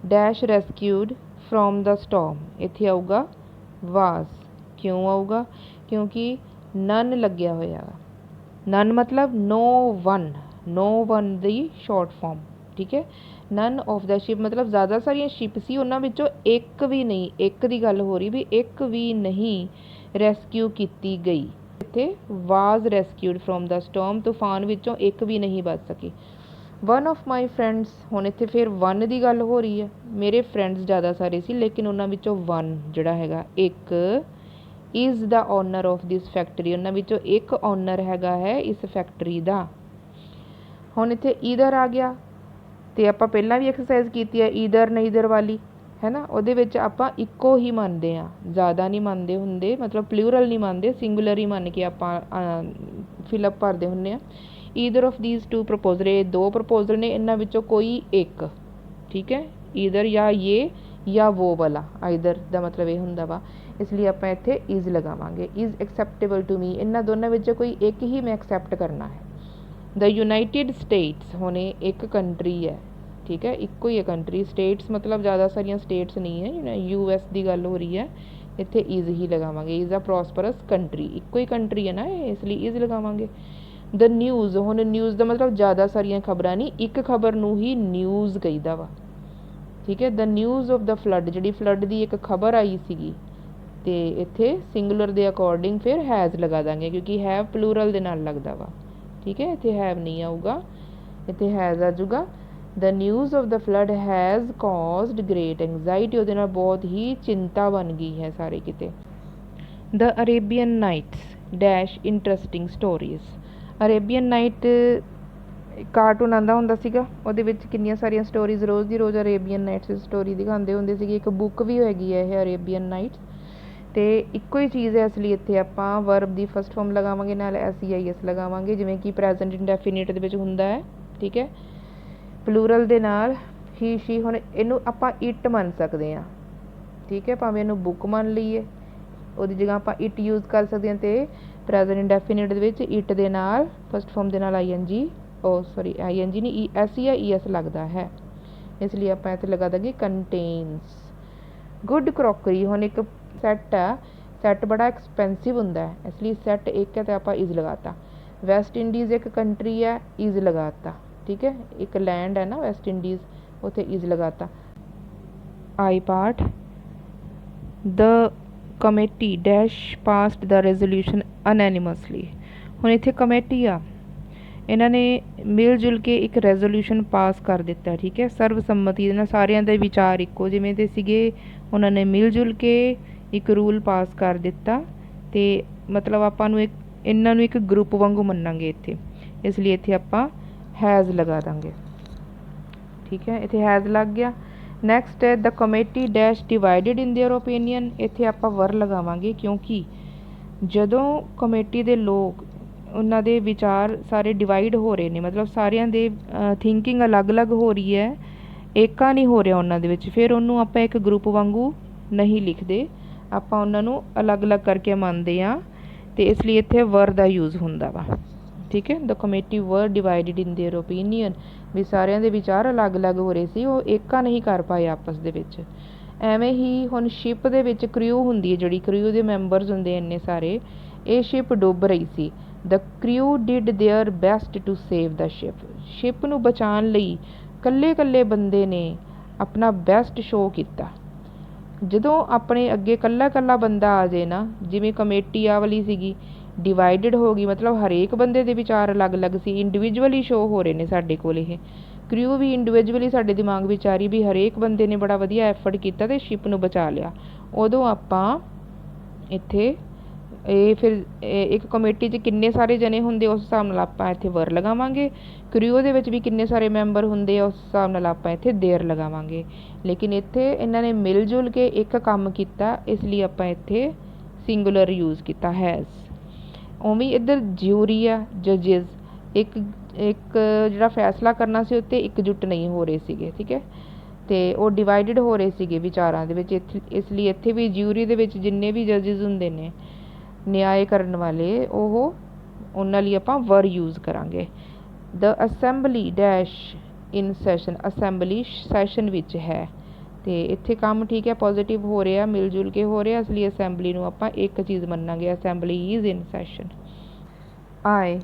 dash rescued from the storm, ਇੱਥੇ ਆਊਗਾ ਵਾਜ਼। ਕਿਉਂ ਆਊਗਾ? ਕਿਉਂਕਿ ਨਨ ਲੱਗਿਆ ਹੋਇਆ ਵਾ, ਨਨ ਮਤਲਬ no one ਦੀ ਸ਼ਾਰਟ ਫਾਰਮ। ਠੀਕ ਹੈ, ਨਨ ਆਫ ਦ ਸ਼ਿਪ ਮਤਲਬ ਜ਼ਿਆਦਾ ਸਾਰੀਆਂ ਸ਼ਿਪ ਸੀ, ਉਹਨਾਂ ਵਿੱਚੋਂ ਇੱਕ ਵੀ ਨਹੀਂ, ਇੱਕ ਦੀ ਗੱਲ ਹੋ ਰਹੀ ਵੀ ਇੱਕ ਵੀ ਨਹੀਂ ਰੈਸਕਿਊ ਕੀਤੀ ਗਈ। ਇੱਥੇ ਵਾਜ਼ ਰੈਸਕਿਊਡ ਫਰੋਮ ਦ ਸਟੋਰਮ, ਤੂਫਾਨ ਵਿੱਚੋਂ ਇੱਕ ਵੀ ਨਹੀਂ ਬਚ ਸਕੀ। ਵਨ ਆਫ ਮਾਈ ਫਰੈਂਡਸ, ਹੁਣ ਇੱਥੇ ਫਿਰ ਵਨ ਦੀ ਗੱਲ ਹੋ ਰਹੀ ਹੈ, ਮੇਰੇ ਫਰੈਂਡਸ ਜ਼ਿਆਦਾ ਸਾਰੇ ਸੀ ਲੇਕਿਨ ਉਹਨਾਂ ਵਿੱਚੋਂ ਵਨ ਜਿਹੜਾ ਹੈਗਾ ਇੱਕ, is the owner of this factory, ਉਹਨਾਂ ਵਿੱਚੋਂ ਇੱਕ ਓਨਰ ਹੈਗਾ ਹੈ ਇਸ ਫੈਕਟਰੀ ਦਾ। ਹੁਣ ਇੱਥੇ ਈਦਰ ਆ ਗਿਆ ਤੇ ਆਪਾਂ ਪਹਿਲਾਂ ਵੀ ਐਕਸਰਸਾਈਜ਼ ਕੀਤੀ ਹੈ ਈਦਰ ਨਈਦਰ ਵਾਲੀ, ਹੈ ਨਾ, ਉਹਦੇ ਵਿੱਚ ਆਪਾਂ ਇੱਕੋ ਹੀ ਮੰਨਦੇ ਹਾਂ, ਜ਼ਿਆਦਾ ਨਹੀਂ ਮੰਨਦੇ ਹੁੰਦੇ, ਮਤਲਬ ਪਲੂਰਲ ਨਹੀਂ ਮੰਨਦੇ, ਸਿੰਗੂਲਰ ਹੀ ਮੰਨ ਕੇ ਆਪਾਂ ਫਿਲਅਪ ਭਰਦੇ ਹੁੰਦੇ ਹਾਂ। Either of these two proposal, ਇਹ ਦੋ ਪ੍ਰਪੋਜ਼ਲ ਨੇ, ਇਹਨਾਂ ਵਿੱਚੋਂ ਕੋਈ ਇੱਕ। ਠੀਕ ਹੈ, ਈਦਰ ਜਾਂ ਇਹ ਜਾਂ ਵੋ ਵਾਲਾ, ਆਈਦਰ ਦਾ ਮਤਲਬ ਇਹ ਹੁੰਦਾ ਵਾ, ਇਸ ਲਈ ਆਪਾਂ ਇੱਥੇ ਇਜ਼ ਲਗਾਵਾਂਗੇ। ਇਜ਼ ਐਕਸੈਪਟੇਬਲ ਟੂ ਮੀ, ਇਹਨਾਂ ਦੋਨਾਂ ਵਿੱਚੋਂ ਕੋਈ ਇੱਕ ਹੀ ਮੈਂ ਐਕਸੈਪਟ ਕਰਨਾ ਹੈ। ਦ ਯੂਨਾਈਟਿਡ ਸਟੇਟਸ, ਹੁਣ ਇਹ ਇੱਕ ਕੰਟਰੀ ਹੈ। ਠੀਕ ਹੈ, ਇੱਕੋ ਹੀ ਹੈ ਕੰਟਰੀ, ਸਟੇਟਸ ਮਤਲਬ ਜ਼ਿਆਦਾ ਸਾਰੀਆਂ ਸਟੇਟਸ ਨਹੀਂ ਹੈ, US ਦੀ ਗੱਲ ਹੋ ਰਹੀ ਹੈ, ਇੱਥੇ ਇਜ਼ ਹੀ ਲਗਾਵਾਂਗੇ। ਇਜ਼ ਅ ਪ੍ਰੋਸਪਰਸ ਕੰਟਰੀ, ਇੱਕੋ ਹੀ ਕੰਟਰੀ ਹੈ ਨਾ ਇਹ, ਇਸ ਲਈ ਇਜ਼ ਲਗਾਵਾਂਗੇ। ਦ ਨਿਊਜ਼, ਹੁਣ ਨਿਊਜ਼ ਦਾ ਮਤਲਬ ਜ਼ਿਆਦਾ ਸਾਰੀਆਂ ਖਬਰਾਂ ਨਹੀਂ, ਇੱਕ ਖਬਰ ਨੂੰ ਹੀ ਨਿਊਜ਼ ਕਹੀਦਾ ਵਾ। ਠੀਕ ਹੈ, ਦ ਨਿਊਜ਼ ਆਫ ਦ ਫਲੱਡ, ਜਿਹੜੀ ਫਲੱਡ ਦੀ ਇੱਕ ਖਬਰ ਆਈ ਸੀਗੀ, ਤੇ ਇੱਥੇ ਸਿੰਗੂਲਰ ਦੇ ਅਕੋਰਡਿੰਗ ਫਿਰ ਹੈਜ਼ ਲਗਾ ਦਾਂਗੇ ਕਿਉਂਕਿ ਹੈਵ ਪਲੂਰਲ ਦੇ ਨਾਲ ਲੱਗਦਾ ਵਾ। ਠੀਕ ਹੈ, ਇੱਥੇ ਹੈਵ ਨਹੀਂ ਆਊਗਾ, ਇੱਥੇ ਹੈਜ਼ ਆ ਜਾਊਗਾ। The news of the flood has caused great anxiety, ਉਹਦੇ ਨਾਲ ਬਹੁਤ ਹੀ ਚਿੰਤਾ ਬਣ ਗਈ ਹੈ ਸਾਰੇ ਕਿਤੇ। The Arabian nights dash interesting stories, Arabian night cartoon ਆਉਂਦਾ ਹੁੰਦਾ ਸੀਗਾ, ਉਹਦੇ ਵਿੱਚ ਕਿੰਨੀਆਂ ਸਾਰੀਆਂ ਸਟੋਰੀਜ਼ ਰੋਜ਼ ਦੀ ਰੋਜ਼ ਅਰੇਬੀਅਨ ਨਾਈਟਸ ਸਟੋਰੀ ਦਿਖਾਉਂਦੇ ਹੁੰਦੇ ਸੀਗੇ, ਇੱਕ ਬੁੱਕ ਵੀ ਹੈਗੀ ਹੈ ਇਹ ਅਰੇਬੀਅਨ ਨਾਈਟਸ, ਤੇ ਇੱਕੋ ਹੀ ਚੀਜ਼ ਹੈ, ਇਸ ਲਈ ਇੱਥੇ ਆਪਾਂ ਵਰਬ ਦੀ ਫਸਟ ਫਾਰਮ ਲਗਾਵਾਂਗੇ, ਨਾਲ SEIS ਲਗਾਵਾਂਗੇ, ਜਿਵੇਂ ਕਿ ਪ੍ਰੈਜ਼ੈਂਟ ਇੰਡੈਫੀਨਿਟ ਦੇ ਵਿੱਚ ਹੁੰਦਾ ਹੈ ठीक है। प्लूरल दे नाल ही शी, हुण इनू आपां इट मन सकदे हां, ठीक है, भावें इनू बुक मन लईए, ਉਹਦੀ जगह ਆਪਾਂ इट यूज़ कर सकते हैं। तो प्रेजेंट इंडेफिनिट ਦੇ ਵਿੱਚ इट ਦੇ ਨਾਲ फस्ट फॉर्म ਦੇ ਨਾਲ ING ING नहीं ES या ES लगता है, इसलिए आप इत्थे लगा देंगे कंटेन्स। गुड क्रॉकरी, हुण एक सैट है, सैट बड़ा एक्सपेंसिव हुंदा है, इसलिए सैट एक है तो आप इज़ लगाता। वैस्ट इंडीज़ एक कंट्री है, इज़ लगाता, ठीक है, एक लैंड है ना वैस्ट इंडीज़, उत्थे इज़ लगाता। I part the committee dash passed the resolution unanimously. हुण इत्थे कमेटी आ, इन्हां ने मिल जुल के एक रेजोल्यूशन पास कर दिता, ठीक है, सर्वसम्मति नाल सारिਆਂ ਦੇ विचार इक्को जिवें दे सीगे, उन्हां ने मिल जुल के एक रूल पास कर दिता। ते मतलब आपां नूं इन्हां नूं एक ग्रुप वांगू मन्नांगे इत्थे, इसलिए इत्थे आपां हैज़ लगा दांगे, ठीक है, इत्थे हैज़ लग गया। नैक्सट है the committee dash divided in their opinion, इत्थे आपां वर लगावांगे क्योंकि जदों कमेटी दे लोग उन्हां दे विचार सारे डिवाइड हो रहे ने, मतलब सारिਆਂ दे थिंकिंग अलग अलग हो रही है, एका नहीं हो रहा उन्हां दे विच, फिर उन्होंने आपां एक ग्रुप वांगू नहीं लिखते, आपां उन्हां नूं अलग अलग करके मनदे आ, ते इसलिए इत्थे वर दा यूज़ हुंदा वा, ठीक है। The committee were divided in their opinion, भी सारिਆਂ ਦੇ विचार अलग अलग हो रहे सी, वो एका नहीं कर पाए आपस ਦੇ ਵਿੱਚ। ਐਵੇਂ ਹੀ ਹੁਣ ਸ਼ਿਪ ਦੇ ਵਿੱਚ ਕ੍ਰਿਊ ਹੁੰਦੀ ਹੈ, ਜਿਹੜੀ ਕ੍ਰਿਊ ਦੇ ਮੈਂਬਰਸ ਹੁੰਦੇ ਇੰਨੇ ਸਾਰੇ, ਇਹ ਸ਼ਿਪ ਡੁੱਬ ਰਹੀ ਸੀ। The crew did their best to save the ship, ship ਨੂੰ ਬਚਾਉਣ ਲਈ ਕੱਲੇ ਕੱਲੇ ਬੰਦੇ ਨੇ ਆਪਣਾ ਬੈਸਟ ਸ਼ੋਅ ਕੀਤਾ। ਜਦੋਂ ਆਪਣੇ ਅੱਗੇ ਕੱਲਾ ਕੱਲਾ ਬੰਦਾ ਆ ਜਾਏ ਨਾ, ਜਿਵੇਂ ਕਮੇਟੀ ਆ ਵਾਲੀ ਸੀਗੀ डिवाइडिड हो गई, मतलब हरेक बंदे दे विचार अलग अलग सी, इंडिविजुअली शो हो रहे ने साडे कोल, ये क्रू भी इंडिविजुअली साडे दिमाग विच आ रही भी हरेक बंदे ने बड़ा वधिया एफर्ट किया ते शिप नूं बचा लिया। उदों आपां इत्थे फिर एक कमेटी च किन्ने सारे जने हुंदे उस हिसाब नाल आपां इत्थे वर लगावांगे, क्रू दे विच भी किन्ने सारे मैंबर हुंदे उस हिसाब नाल आपां इत्थे देयर लगावांगे। लेकिन इत्थे इन्हां ने मिल जुल के एक काम कीता, इसलिए आपां इत्थे सिंगुलर यूज़ किया हैज़। उवें इधर ज्यूरी आ जजिज, एक जिहड़ा फैसला करना सी उत्ते एकजुट नहीं हो रहे सीगे, ठीक है, तो वो डिवाइडिड हो रहे सीगे विचारां दे विच, इसलिए इत्थे भी ज्यूरी दे विच जिन्ने भी जजिज हुंदे ने न्याय करन वाले, ओह उन्हां लई आपां वर यूज़ करांगे। The assembly dash in session, assembly session विच है, तो इत्थे काम ठीक है पॉजिटिव हो रहा, मिल जुल के हो रहा, इसलिए असैंबली नूं आपां एक चीज़ मन्नांगे, assembly is in session. I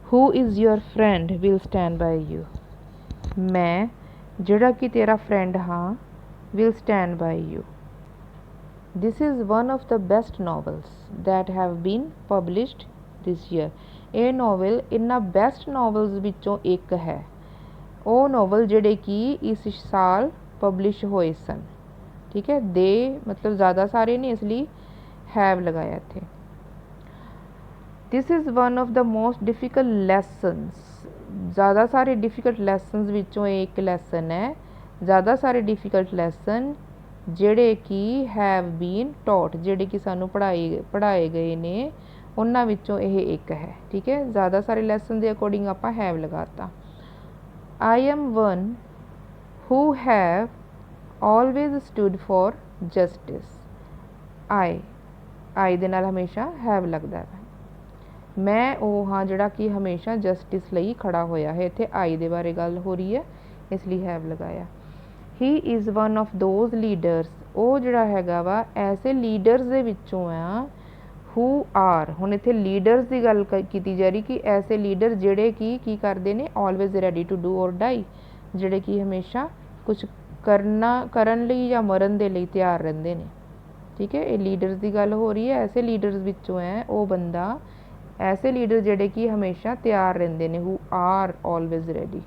who is your friend will stand by you, मैं जिहड़ा कि तेरा फ्रेंड हाँ, will stand by you. This is one of the best novels that have been published this year, ये नॉवल इन्हां बेस्ट नॉवल्स विचों एक है, वो नॉवल जिहड़े कि इस साल पब्लिश होए सन, ठीक है, दे मतलब ज़्यादा सारे ने, इसलिए हैव लगाया इत्थे। This is one of the most difficult lessons, ज़्यादा सारे डिफिकल्ट लैसनस विचों एक लैसन है, ज़्यादा सारे डिफिकल्ट लैसन जिहड़े कि हैव बीन टॉट, जिहड़े कि सानू पढ़ाए गए ने, उन्हां विचों यह एक है, ठीक है, ज़्यादा सारे लैसन के अकॉर्डिंग आपां हैव लगाता। I am one who have always stood for justice, आई दे नाल हमेशा हैव लगदा है, मैं वो हाँ जिहड़ा कि हमेशा जस्टिस लई खड़ा होया है, इत्थे आई दे बारे गल हो रही है, इसलिए हैव लगाया। He is one of those leaders, वो जिहड़ा हैगा वा ऐसे लीडर्स दे विचों आ, हू आर, हुण इत्थे लीडर्स की गल कीती जा रही कि ऐसे लीडर जिहड़े कि करदे ने ऑलवेज रेडी टू डू और डाई, जिहड़े कि हमेशा कुछ करन लई या मरन दे लई तैयार रहिंदे ने, ठीक है, ये लीडर्स की गल हो रही है, ऐसे लीडर्स विचों है वो बंदा, ऐसे लीडर जिहड़े कि हमेशा तैयार रहिंदे ने, हू आर ऑलवेज रेडी।